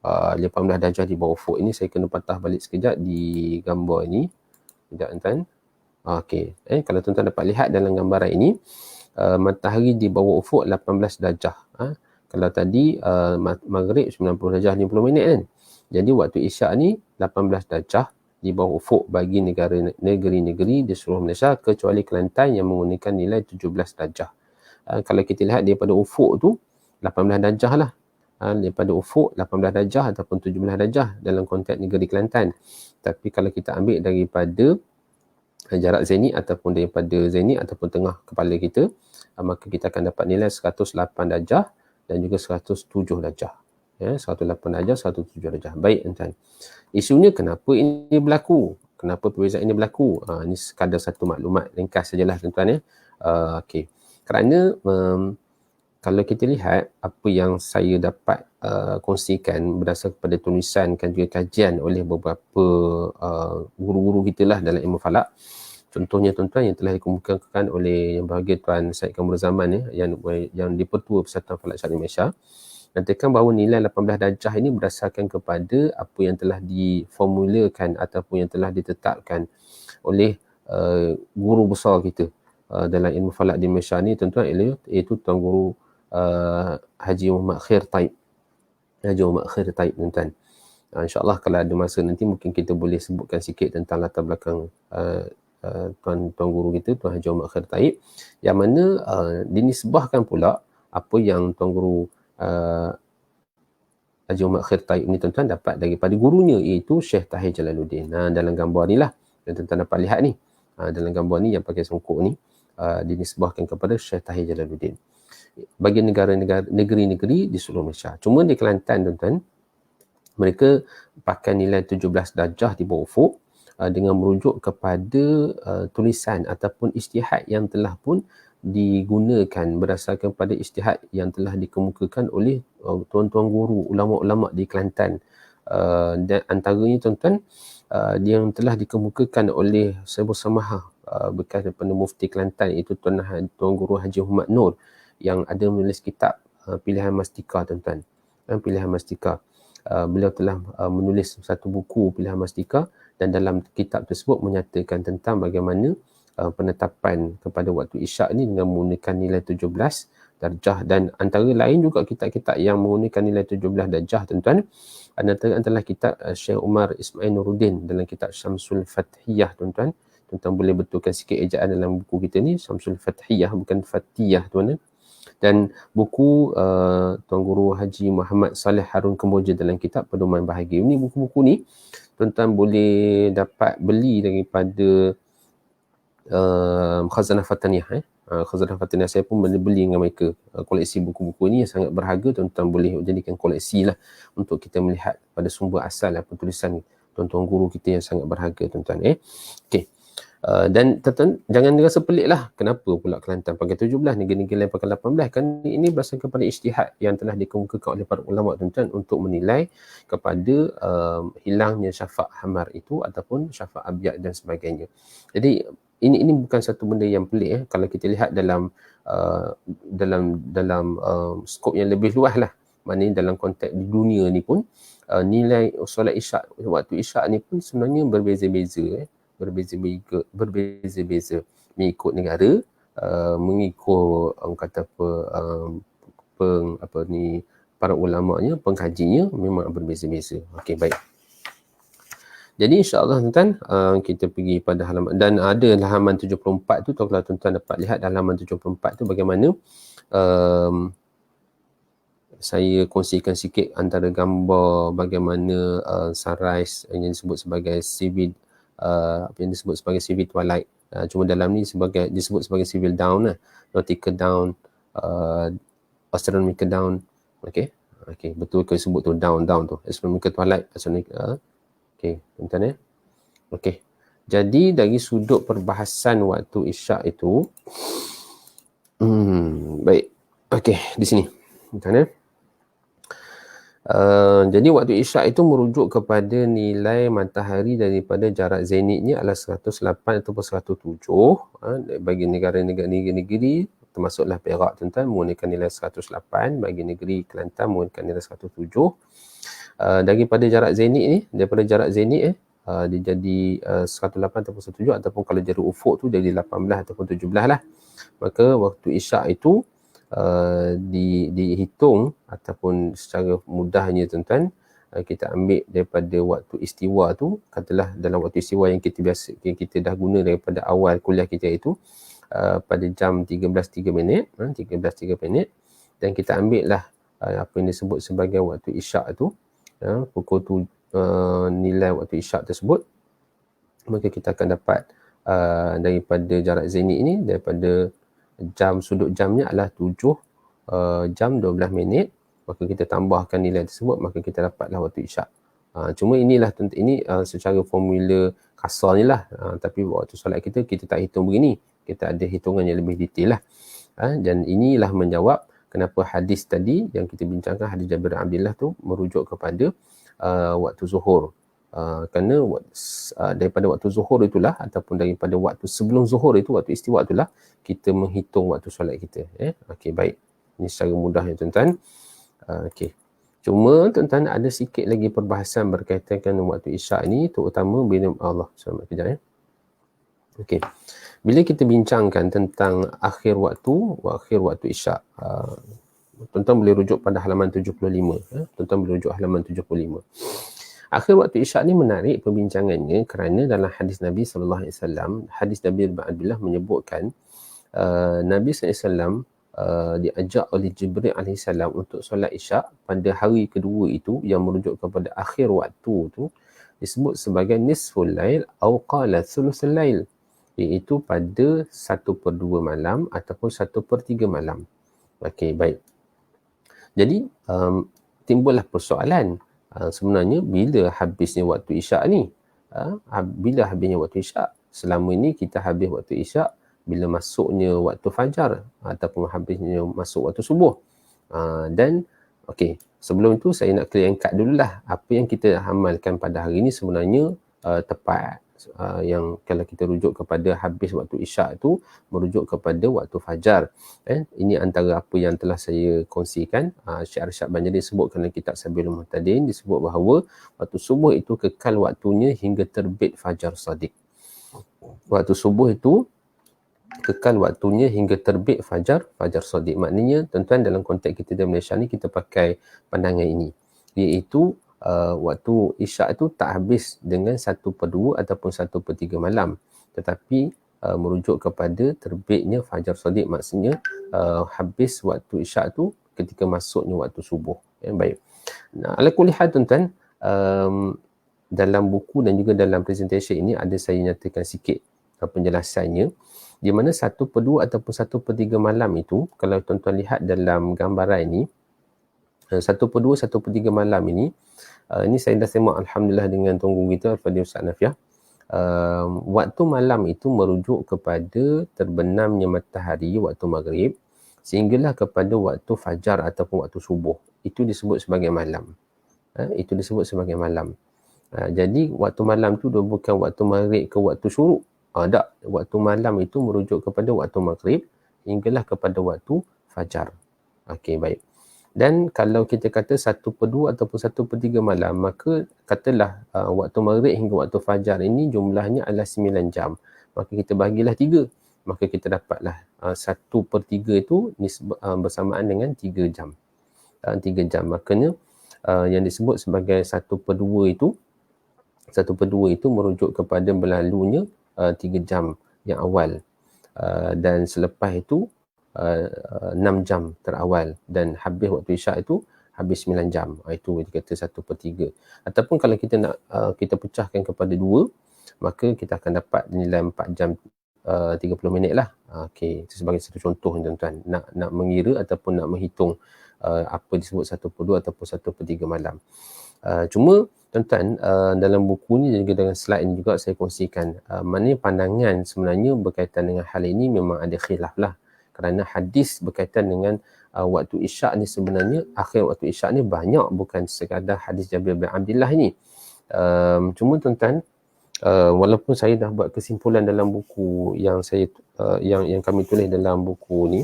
18 darjah di bawah ufuk ini saya kena patah balik sekejap di gambar ini. Sekejap tuan-tuan. Okey, kalau tuan-tuan dapat lihat dalam gambaran ini, matahari di bawah ufuk 18 darjah. Kalau tadi maghrib 90 darjah 50 minit kan. Jadi waktu isyak ni 18 darjah di bawah ufuk bagi negeri-negeri di seluruh Malaysia kecuali Kelantan yang menggunakan nilai 17 darjah. Kalau kita lihat daripada ufuk tu 18 darjah lah. Daripada ufuk 18 darjah ataupun 17 darjah dalam konteks negeri Kelantan. Tapi kalau kita ambil daripada jarak zenit ataupun daripada zenit ataupun tengah kepala kita, maka kita akan dapat nilai 108 darjah dan juga 107 darjah. 108 darjah, 107 darjah. Baik tuan-tuan. Isunya kenapa ini berlaku? Kenapa perbezaan ini berlaku? Ini sekadar satu maklumat ringkas sajalah tuan-tuan. Okey. Kerana kalau kita lihat apa yang saya dapat kongsikan berdasarkan kepada tulisan dan juga kajian oleh beberapa guru-guru kita lah dalam ilmu falak. Contohnya tuan-tuan yang telah dikemukakan oleh yang bahagia Tuan Syed Kamrul Zaman yang di Pertua Persatuan Falak Syariah Malaysia. Nantikan bahawa nilai 18 darjah ini berdasarkan kepada apa yang telah diformulakan ataupun yang telah ditetapkan oleh guru besar kita dalam ilmu falak di Malaysia ni, tuan-tuan, iaitu Tuan Guru Haji Muhammad Khair Taib. Haji Muhammad Khair Taib, tuan-tuan. InsyaAllah kalau ada masa nanti mungkin kita boleh sebutkan sikit tentang latar belakang Tuan Guru kita, Tuan Haji Muhammad Khair Taib, yang mana dinisbahkan pula apa yang Tuan Guru Haji Muhammad Khair Taib ni, tuan-tuan, dapat daripada gurunya, iaitu Syekh Tahir Jalaluddin. Dalam gambar ni lah yang tuan-tuan dapat lihat ni. Dalam gambar ni yang pakai songkok ni dinisbahkan kepada Syekh Tahir Jalaluddin bagi negeri-negeri di seluruh Malaysia. Cuma di Kelantan, tuan-tuan, mereka pakai nilai 17 darjah di bawah ufuk dengan merujuk kepada tulisan ataupun ijtihad yang telah pun digunakan berdasarkan pada ijtihad yang telah dikemukakan oleh tuan-tuan guru, ulama-ulama di Kelantan. Dan antaranya, tuan-tuan, yang telah dikemukakan oleh Saibul Samaha, bekas daripada Mufti Kelantan, iaitu Tuan Guru Haji Muhammad Nur, yang ada menulis kitab Pilihan Mastika, tuan-tuan. Pilihan Mastika. Beliau telah menulis satu buku Pilihan Mastika, dan dalam kitab tersebut menyatakan tentang bagaimana penetapan kepada waktu isyak ni dengan menggunakan nilai 17 darjah, dan antara lain juga kitab-kitab yang menggunakan nilai 17 darjah, tuan-tuan, adalah kitab Syekh Umar Ismail Nuruddin dalam kitab Syamsul Fathiyah, tuan-tuan. Tuan-tuan boleh betulkan sikit ejaan dalam buku kita ni, Syamsul Fathiyah, bukan Fathiyah, tuan-tuan. Dan buku Tuan Guru Haji Muhammad Saleh Harun Kemboja dalam kitab Pedoman Bahagia. Ini buku-buku ni tuan-tuan boleh dapat beli daripada Khazanah Fataniyah. Khazanah Fataniyah, saya pun beli dengan mereka. Koleksi buku-buku ni yang sangat berharga, tuan-tuan boleh jadikan koleksi lah untuk kita melihat pada sumber asal apa tulisan tuan-tuan guru kita yang sangat berharga, tuan-tuan. Okey. Dan tuan-tuan jangan rasa pelik lah, kenapa pula Kelantan pakai 17, negeri-negeri lain pakai 18, kan ini berdasarkan kepada ijtihad yang telah dikemukakan oleh para ulama, tuan-tuan, untuk menilai kepada hilangnya syafaq hamar itu ataupun syafaq abyad dan sebagainya. Jadi ini bukan satu benda yang pelik kalau kita lihat dalam skop yang lebih luas lah. Maknanya dalam konteks di dunia ni pun nilai solat isyak, waktu isyak ni pun sebenarnya berbeza-beza berbeza-beza mengikut negara, mengikut kata apa, para ulamanya, pengkajinya memang berbeza-beza. Okey, baik. Jadi insya-Allah, tuan-tuan, kita pergi pada halaman, dan ada halaman 74 tu, kalau tuan-tuan dapat lihat halaman 74 tu bagaimana saya kongsikan sikit antara gambar bagaimana sunrise yang disebut sebagai civil yang disebut sebagai civil twilight. Cuma dalam ni disebut sebagai civil dawn lah, nautical dawn, astronomical dawn. Okey, betul ke sebut tu dawn tu, astronomical twilight, astronomical. Okey, tuan-tuan. Okey, jadi dari sudut perbahasan waktu isyak itu, baik. Okey, di sini, tuan-tuan. Jadi waktu isyak itu merujuk kepada nilai matahari daripada jarak zenitnya adalah 108 ataupun 107 bagi negeri termasuklah Perak, tuan-tuan, menggunakan nilai 108, bagi negeri Kelantan menggunakan nilai 107. Daripada jarak zenit dia jadi 108 ataupun 107, ataupun kalau jarak ufuk tu jadi 18 ataupun 17 lah. Maka waktu isyak itu dihitung ataupun secara mudahnya, tuan-tuan, kita ambil daripada waktu istiwa tu, katalah dalam waktu istiwa yang kita dah guna daripada awal kuliah kita itu pada jam 13.03 dan kita ambil lah apa yang disebut sebagai waktu isyak tu, pukul tu, nilai waktu isyak tersebut, maka kita akan dapat daripada jarak zenit ini, daripada sudut jamnya adalah 7 jam 12 minit, maka kita tambahkan nilai tersebut, maka kita dapatlah waktu isyak. Cuma inilah, ini secara formula kasar ni lah, tapi waktu solat kita tak hitung begini, kita ada hitungan yang lebih detail lah. Dan inilah menjawab kenapa hadis tadi yang kita bincangkan, hadis Jabir bin Abdullah tu merujuk kepada waktu zuhur. Kerana daripada waktu zuhur itulah, ataupun daripada waktu sebelum zuhur itu, waktu istiwa itulah kita menghitung waktu solat kita. Okey, baik. Ini secara mudah ya, tuan-tuan. Okey. Cuma tuan-tuan ada sikit lagi perbahasan berkaitan dengan waktu isyak ni, terutama bila Allah. Selamat kejap ya. Okey. Bila kita bincangkan tentang akhir waktu isyak, tuan-tuan boleh rujuk pada halaman 75. Tuan-tuan boleh rujuk halaman 75. Akhir waktu isyak ni menarik perbincangannya kerana dalam hadis Nabi SAW, hadis Nabi bin Abdullah menyebutkan Nabi SAW diajak oleh Jibril AS untuk solat isyak pada hari kedua itu, yang merujuk kepada akhir waktu tu disebut sebagai nisful lail atau qala thuluthul lail, iaitu pada 1/2 malam ataupun 1/3 malam. Okey, baik. Jadi timbullah persoalan, sebenarnya bila habisnya waktu isyak ni? Bila habisnya waktu isyak? Selama ni kita habis waktu isyak bila masuknya waktu fajar ataupun habisnya masuk waktu subuh. Dan okey, sebelum tu saya nak clearkan dululah apa yang kita amalkan pada hari ni sebenarnya tepat. Yang kalau kita rujuk kepada habis waktu isyak tu merujuk kepada waktu fajar. Ini antara apa yang telah saya kongsikan. Syekh Arsyad Banjari sebutkan dalam kitab Sabilul Muhtadin, disebut bahawa waktu subuh itu kekal waktunya hingga terbit fajar sadiq. Waktu subuh itu kekal waktunya hingga terbit fajar sadiq. Maknanya tuan-tuan, dalam konteks kita di Malaysia ni kita pakai pandangan ini, iaitu waktu isyak itu tak habis dengan 1/2 ataupun 1/3 malam, tetapi merujuk kepada terbitnya fajar sadiq, maksudnya habis waktu isyak tu ketika masuknya waktu subuh. Baik. Nah, ala kulli hal tuan-tuan, dalam buku dan juga dalam presentation ini ada saya nyatakan sikit penjelasannya, di mana 1/2 ataupun 1/3 malam itu, kalau tuan-tuan lihat dalam gambaran ini, 1/2, 1/3 malam ini saya dah semak alhamdulillah dengan tunggu kita Al-Fadhil Ustaz Nafiah. Waktu malam itu merujuk kepada terbenamnya matahari waktu maghrib sehinggalah kepada waktu fajar ataupun waktu subuh. Itu disebut sebagai malam. Itu disebut sebagai malam. Jadi waktu malam tu dia bukan waktu maghrib ke waktu syuruk. Tak. Waktu malam itu merujuk kepada waktu maghrib hinggalah kepada waktu fajar. Okey, baik. Dan kalau kita kata 1/2 ataupun 1/3 malam, maka katalah waktu maghrib hingga waktu fajar ini jumlahnya adalah 9 jam. Maka kita bagilah 3. Maka kita dapatlah 1/3 itu bersamaan dengan 3 jam. 3 jam. Makanya yang disebut sebagai 1/2 itu, 1/2 itu merujuk kepada berlalunya 3 jam yang awal. Dan selepas itu 6 jam terawal, dan habis waktu isyak itu habis 9 jam. Itu dikata 1/3. Ataupun kalau kita nak kita pecahkan kepada 2, maka kita akan dapat nilai 4 jam 30 minit lah. Okey, itu sebagai satu contoh tuan-tuan, nak mengira ataupun nak menghitung apa disebut 1/2 ataupun 1/3 malam. Cuma tuan-tuan, dalam buku ni juga dengan slide ni juga saya kongsikan mana pandangan sebenarnya berkaitan dengan hal ini memang ada khilaf lah. Kerana hadis berkaitan dengan waktu isyak ni sebenarnya, akhir waktu isyak ni banyak, bukan sekadar hadis Jabir bin Abdullah ni. Cuma tuan-tuan, walaupun saya dah buat kesimpulan dalam buku yang saya yang kami tulis dalam buku ni,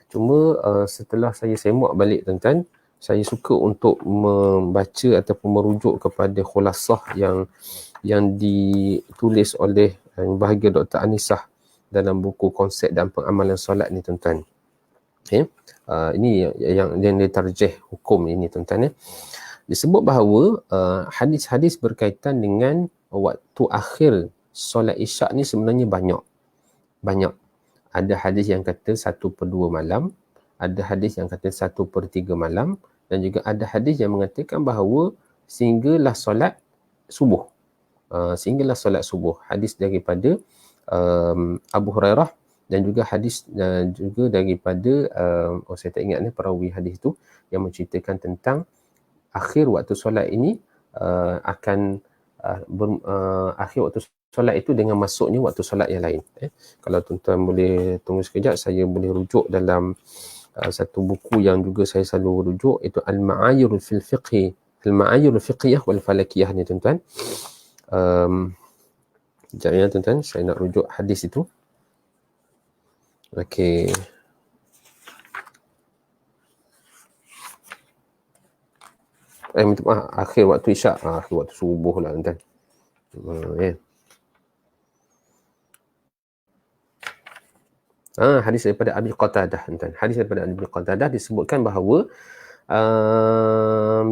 cuma setelah saya semak balik tuan-tuan, saya suka untuk membaca ataupun merujuk kepada khulasah yang ditulis oleh bahagia Dr. Anisah dalam buku konsep dan pengamalan solat ni tuan-tuan. Ini yang ditarjih hukum ini tuan-tuan. Disebut bahawa hadis-hadis berkaitan dengan waktu akhir solat isyak ni sebenarnya banyak. Ada hadis yang kata 1/2 malam, ada hadis yang kata 1/3 malam, dan juga ada hadis yang mengatakan bahawa sehinggalah solat subuh. Hadis daripada Abu Hurairah, dan juga hadis juga daripada saya tak ingat ni perawi hadis tu yang menceritakan tentang akhir waktu solat ini akan akhir waktu solat itu dengan masuknya waktu solat yang lain. Kalau tuan-tuan boleh tunggu sekejap, saya boleh rujuk dalam satu buku yang juga saya selalu rujuk, itu Al-Ma'ayir fil Fiqh, Al-Ma'ayir Fiqhiyah wal Falakiyah ni tuan-tuan. Sekejap ya tuan-tuan, saya nak rujuk hadis itu. Okey. minta maaf, akhir waktu isyak, akhir waktu subuh lah tuan. Ya. Hadis daripada Abi Qatadah tuan. Hadis daripada Abi Qatadah disebutkan bahawa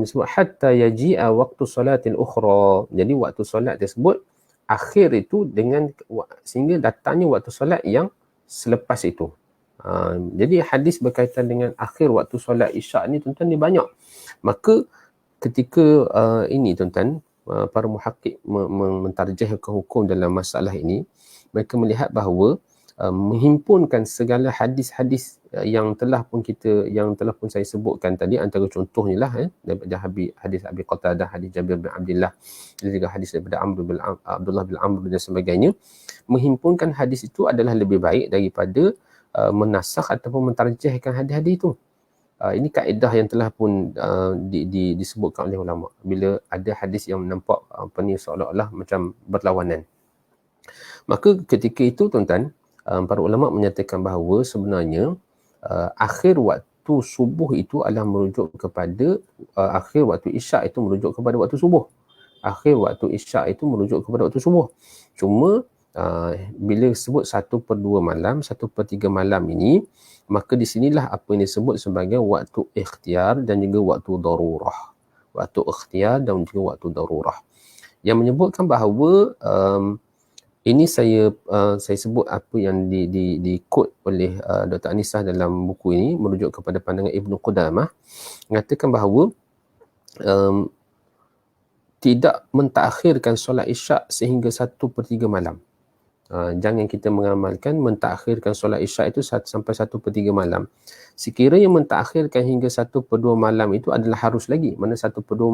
disebut hatta yaji'a waktu salatil ukhra. Jadi waktu solat tersebut akhir itu dengan sehingga datangnya waktu solat yang selepas itu. Jadi hadis berkaitan dengan akhir waktu solat isyak ni tuan-tuan ni banyak. Maka ketika ini tuan-tuan, para muhakkik mentarjihkan hukum dalam masalah ini, mereka melihat bahawa menghimpunkan segala hadis-hadis yang telah pun saya sebutkan tadi, antara contohnya lah daripada hadis Abi Qatadah, hadis Jabir bin Abdullah, dan juga hadis daripada Abdullah bin Amr dan sebagainya. Menghimpunkan hadis itu adalah lebih baik daripada menasakh ataupun mentarjihkan hadis-hadis itu. Ini kaedah yang telah pun disebutkan oleh ulama. Bila ada hadis yang nampak seolah-olah macam berlawanan, maka ketika itu tuan-tuan, para ulama menyatakan bahawa sebenarnya akhir waktu subuh itu adalah merujuk kepada akhir waktu isyak itu merujuk kepada waktu subuh. Akhir waktu isyak itu merujuk kepada waktu subuh. Cuma bila sebut 1/2 malam, 1/3 malam ini, maka di sinilah apa yang disebut sebagai waktu ikhtiar dan juga waktu darurah. Waktu ikhtiar dan juga waktu darurah. Yang menyebutkan bahawa ini saya sebut apa yang di quote oleh Dr. Anisah dalam buku ini, merujuk kepada pandangan Ibnu Qudamah, mengatakan bahawa tidak mentakhirkan solat isyak sehingga 1/3 malam. Jangan kita mengamalkan mentakhirkan solat isyak itu sampai 1/3 malam. Sekiranya mentakhirkan hingga 1/2 malam itu adalah harus lagi. Mana 1/2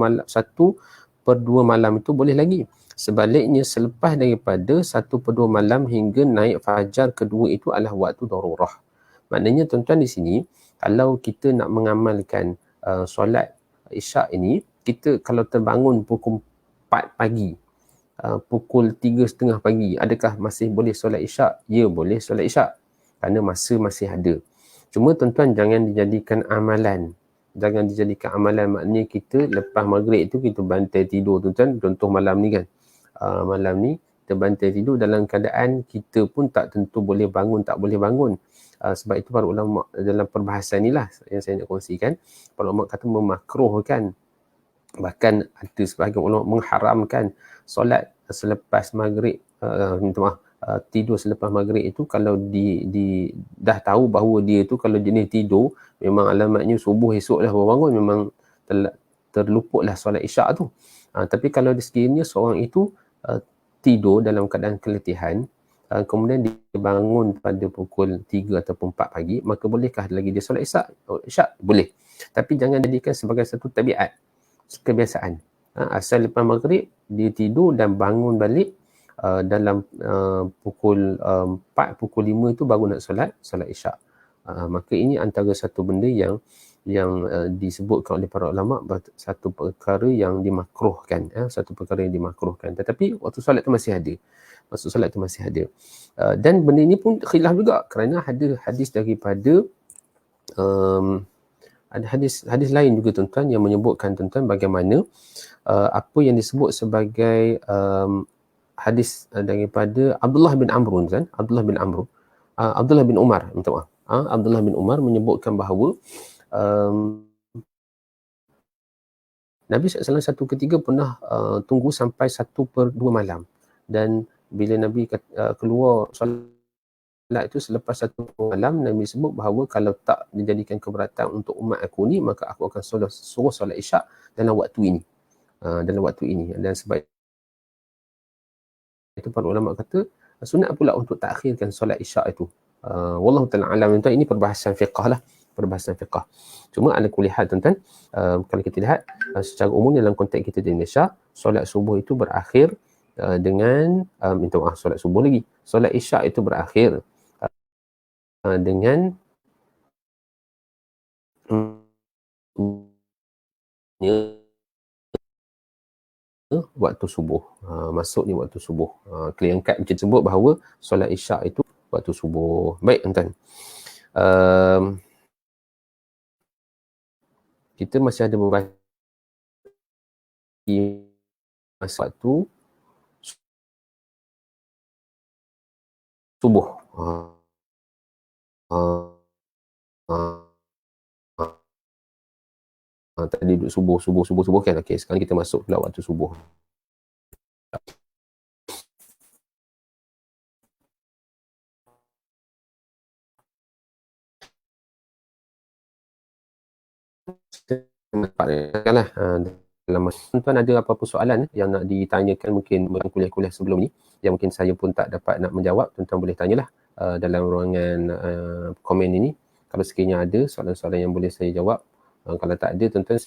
malam itu boleh lagi. Sebaliknya selepas daripada 1/2 malam hingga naik fajar kedua itu adalah waktu darurah. Maknanya tuan-tuan di sini, kalau kita nak mengamalkan solat isyak ini, kita kalau terbangun pukul 4 pagi, pukul 3:30 pagi, adakah masih boleh solat isyak? Ya, boleh solat isyak. Kerana masa masih ada. Cuma tuan-tuan jangan dijadikan amalan. Jangan dijadikan amalan, maknanya kita lepas maghrib itu kita bantai tidur tuan-tuan. Contoh malam ni kan. Malam ni kita bantai tidur dalam keadaan kita pun tak tentu boleh bangun, tak boleh bangun. Sebab itu para ulama dalam perbahasan inilah yang saya nak kongsikan. Para ulama kata memakruhkan. Bahkan ada sebahagian ulama mengharamkan solat selepas maghrib, tidur selepas maghrib itu kalau dah tahu bahawa dia tu kalau jenis tidur memang alamatnya subuh esok dah baru bangun, memang terluputlah solat isyak tu. Tapi kalau sekiranya seorang itu tidur dalam keadaan keletihan, kemudian dia bangun pada pukul 3 ataupun 4 pagi, maka bolehkah lagi dia solat isyak? Boleh. Tapi jangan jadikan sebagai satu tabiat, kebiasaan. Asal lepas maghrib dia tidur dan bangun balik dalam pukul 4, pukul 5 itu baru nak solat isyak. Maka ini antara satu benda yang disebutkan oleh para ulama, satu perkara yang dimakruhkan, satu perkara yang dimakruhkan. Tetapi waktu solat tu masih ada. Dan benda ini pun khilaf juga, kerana ada hadis daripada ada hadis lain juga tuan-tuan yang menyebutkan tuan-tuan bagaimana apa yang disebut sebagai hadis daripada Abdullah bin Amr kan, Abdullah bin Umar, minta maaf. Abdullah bin Umar menyebutkan bahawa Nabi SAW satu ketika pernah tunggu sampai 1/2 malam, dan bila Nabi keluar solat itu selepas 1/2 malam, Nabi sebut bahawa kalau tak dijadikan keberatan untuk umat aku ni, maka aku akan suruh solat isyak dalam waktu ini. Dan sebab itu para ulama kata sunat pula untuk takhirkan solat isyak itu. Wallahu ta'ala alam. Tuan, ini perbahasan fiqh lah. Cuma ala kulli hal tuan-tuan, kalau kita lihat secara umum dalam konteks kita di Indonesia, solat subuh itu berakhir dengan solat subuh lagi. Solat isyak itu berakhir dengan waktu subuh. Masuknya waktu subuh. Kelihatan macam sebut bahawa solat isyak itu waktu subuh. Baik tuan-tuan. Kita masih ada beberapa masa waktu subuh. Uh, uh, Tadi duduk subuh kan. Okey, sekarang kita masuk pula waktu subuh. Lah, tuan ada apa-apa soalan yang nak ditanyakan mungkin kuliah-kuliah sebelum ni yang mungkin saya pun tak dapat nak menjawab, tuan-tuan boleh tanyalah dalam ruangan komen ini. Kalau sekiranya ada soalan-soalan yang boleh saya jawab, kalau tak ada, tuan-tuan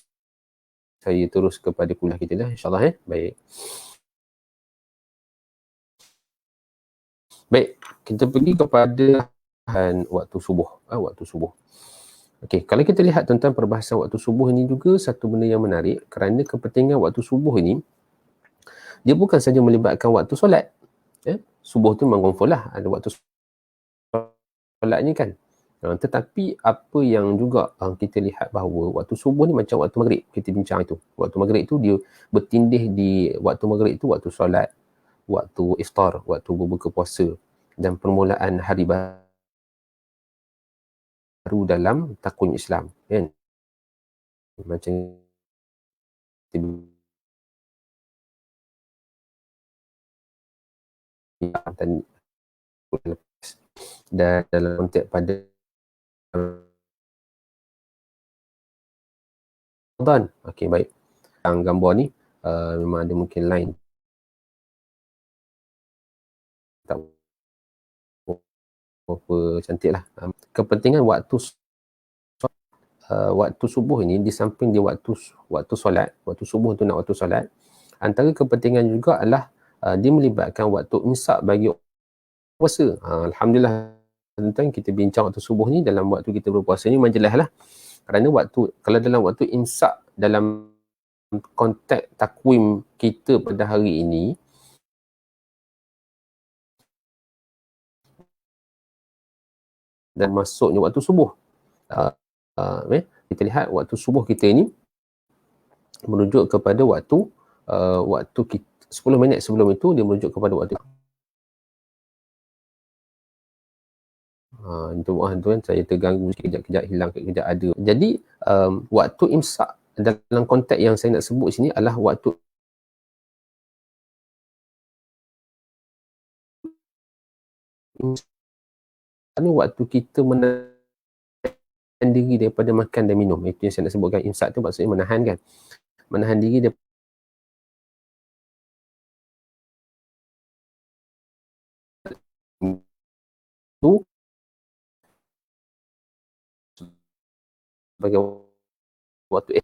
saya terus kepada kuliah kita lah, insyaAllah. Baik. Baik, kita pergi kepada waktu subuh. Waktu subuh. Okey, kalau kita lihat tentang perbahasan waktu subuh ini juga satu benda yang menarik kerana kepentingan waktu subuh ini dia bukan saja melibatkan waktu solat. Subuh tu memang confirm lah ada waktu solat ni kan. Tetapi apa yang juga kita lihat bahawa waktu subuh ni macam waktu maghrib, kita bincang itu. Waktu maghrib tu dia bertindih di waktu maghrib tu waktu solat, waktu iftar, waktu berbuka puasa dan permulaan hari baru dalam takwim Islam, kan? Macam dan dalam konteks pada Ramadan. Okey, baik. Yang gambar ni memang ada mungkin line tak berapa cantik lah. Kepentingan waktu subuh ini di samping di waktu solat, waktu subuh tu nak waktu solat, antara kepentingan juga adalah dia melibatkan waktu imsak bagi puasa. Alhamdulillah, tuan-tuan, kita bincang waktu subuh ni dalam waktu kita berpuasa ni memang jelas lah. Kerana kalau dalam waktu imsak dalam konteks takwim kita pada hari ini, dan masuknya waktu subuh. Kita lihat waktu subuh kita ini merujuk kepada waktu kita, 10 minit sebelum itu dia merujuk kepada waktu itu tu kan saya terganggu kejap-kejap, hilang kejap ada. Jadi waktu imsak dalam konteks yang saya nak sebut sini adalah waktu ini waktu kita menahan diri daripada makan dan minum. Itu yang saya nak sebutkan. Imsak tu maksudnya menahan kan. Menahan diri daripada itu sebagai waktu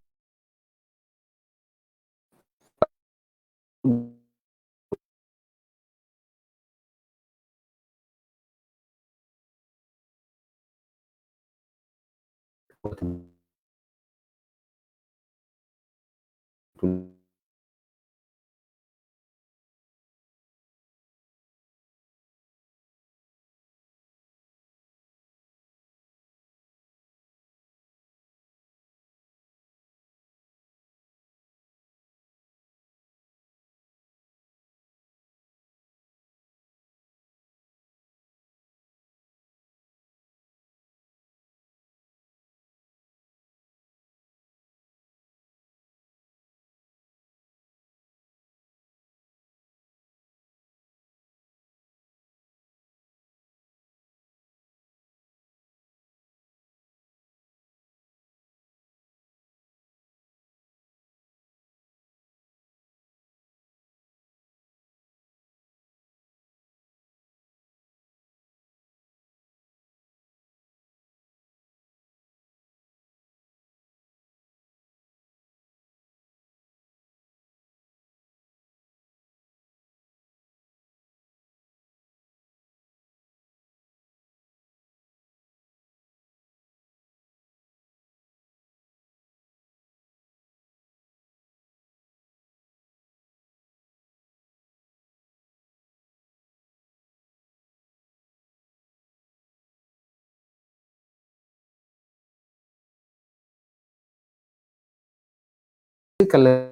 kalau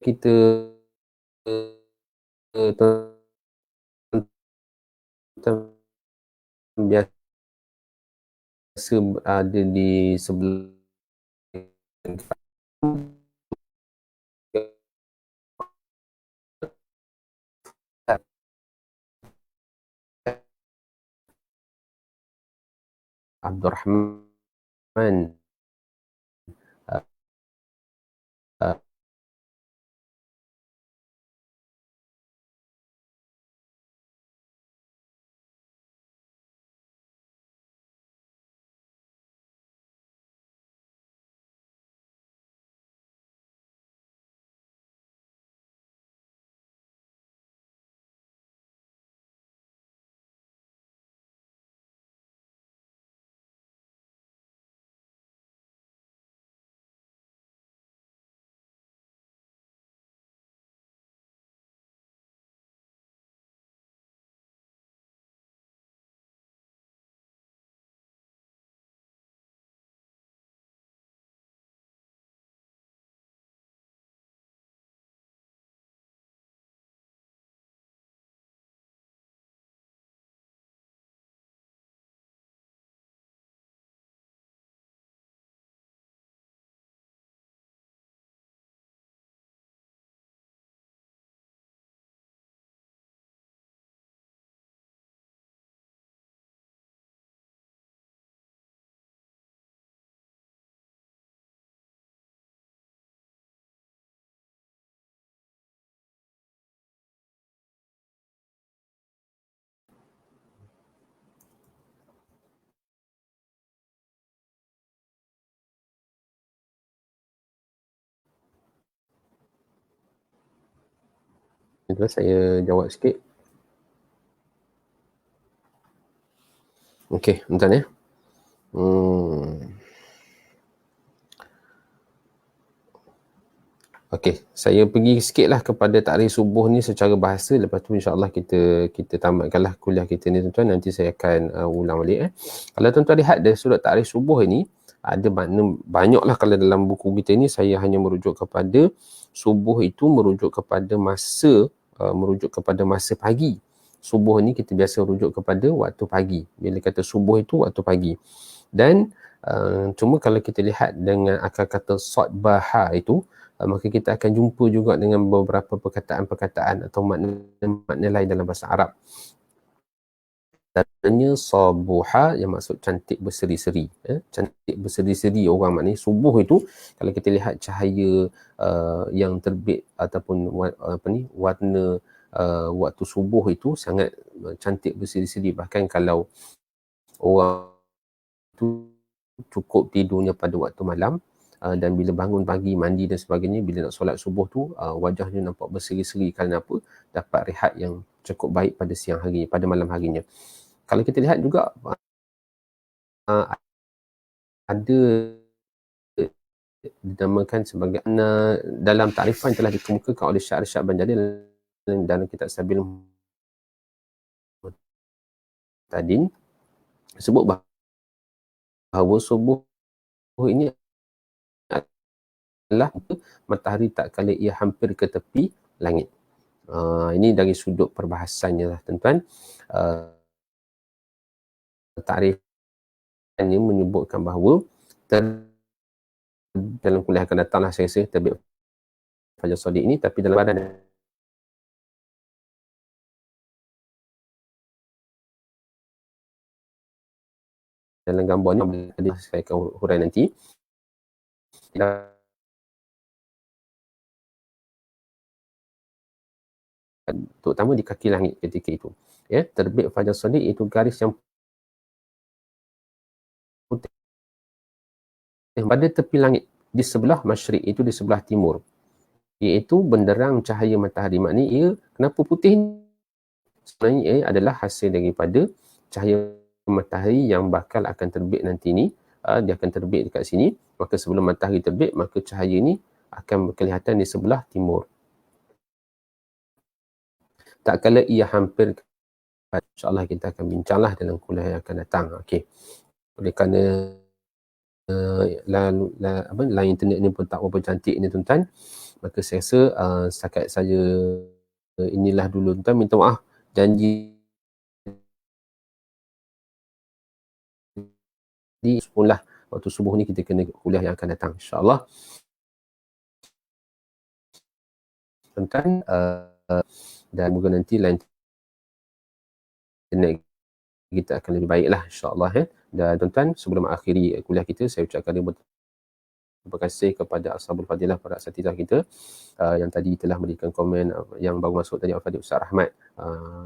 kita biasa ada di sebelah Abdul Rahman itu saya jawab sikit. Okey, bentar ya. Okey, saya pergi sikitlah kepada takrif subuh ni secara bahasa, lepas tu insya-Allah kita tamatkanlah kuliah kita ni tuan-tuan, nanti saya akan ulang balik. Kalau tuan-tuan lihat dari surat takrif subuh ini ada makna banyaklah. Kalau dalam buku kita ni saya hanya merujuk kepada subuh itu merujuk kepada masa pagi. Subuh ni kita biasa rujuk kepada waktu pagi. Bila kata subuh itu waktu pagi. Dan cuma kalau kita lihat dengan akar kata sodbaha itu, maka kita akan jumpa juga dengan beberapa perkataan-perkataan atau makna lain dalam bahasa Arab. Katanya sabuha yang maksud cantik berseri-seri. Cantik berseri-seri orang, maknanya subuh itu kalau kita lihat cahaya yang terbit ataupun warna waktu subuh itu sangat cantik berseri-seri. Bahkan kalau orang tu cukup tidurnya pada waktu malam, dan bila bangun pagi, mandi dan sebagainya, bila nak solat subuh tu wajahnya nampak berseri-seri kerana apa? Dapat rehat yang cukup baik pada siang hari, pada malam harinya. Kalau kita lihat juga ada dinamakan sebagai dalam takrifan telah dikemukakan oleh Syekh Arsyad Banjari dalam kitab Sabil Muhtadin, sebut bahawa subuh ini adalah matahari tak kala ia hampir ke tepi langit. Ini dari sudut perbahasannya lah tuan-tuan. Takrifnya menyebutkan bahawa dalam kuliah akan datang lah saya rasa terbit Fajar Shadiq ini, tapi dalam badan dalam gambar ni saya akan hurai nanti, terutama di kaki langit ketika itu. Ya, terbit Fajar Shadiq itu garis yang putih pada tepi langit di sebelah masyrik, itu di sebelah timur, iaitu benderang cahaya matahari. Maknanya ia kenapa putih ni? Sebenarnya ia adalah hasil daripada cahaya matahari yang bakal akan terbit nanti ni. Dia akan terbit dekat sini, maka sebelum matahari terbit, maka cahaya ni akan kelihatan di sebelah timur. Tak kala ia hampir, insya-Allah kita akan bincanglah dalam kuliah yang akan datang. Okey. Oleh kerana line internet ni pun tak berapa cantik ni tuan-tuan, Maka saya rasa setakat saya inilah dulu tuan, minta maaf, janji di sekolah waktu subuh ni kita kena kuliah yang akan datang, insyaAllah. Tuan-tuan, dan moga nanti lain internet kita akan lebih baik lah, insyaAllah. Dan tuan-tuan, sebelum mengakhiri kuliah kita, saya ucapkan terima kasih kepada Ashabul Fadilah, para asatidzah kita yang tadi telah memberikan komen, yang baru masuk tadi Al-Fadhil Ustaz Rahmat,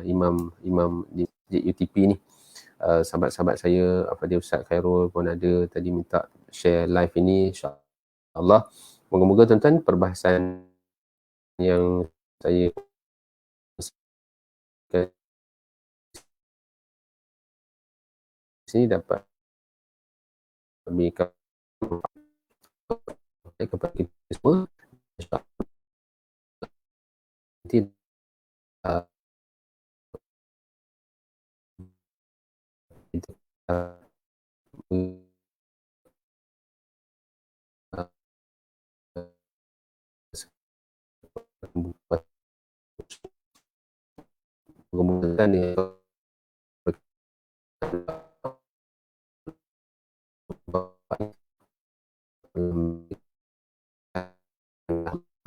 imam di UTP ni. Sahabat-sahabat saya, Al-Fadhil Ustaz Khairul pun ada tadi minta share live ini, insyaAllah. Moga-moga tuan-tuan perbahasan yang saya sini dapat memberikan kepada kita semua. Nanti kita membuat kemudian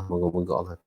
moga-moga Allah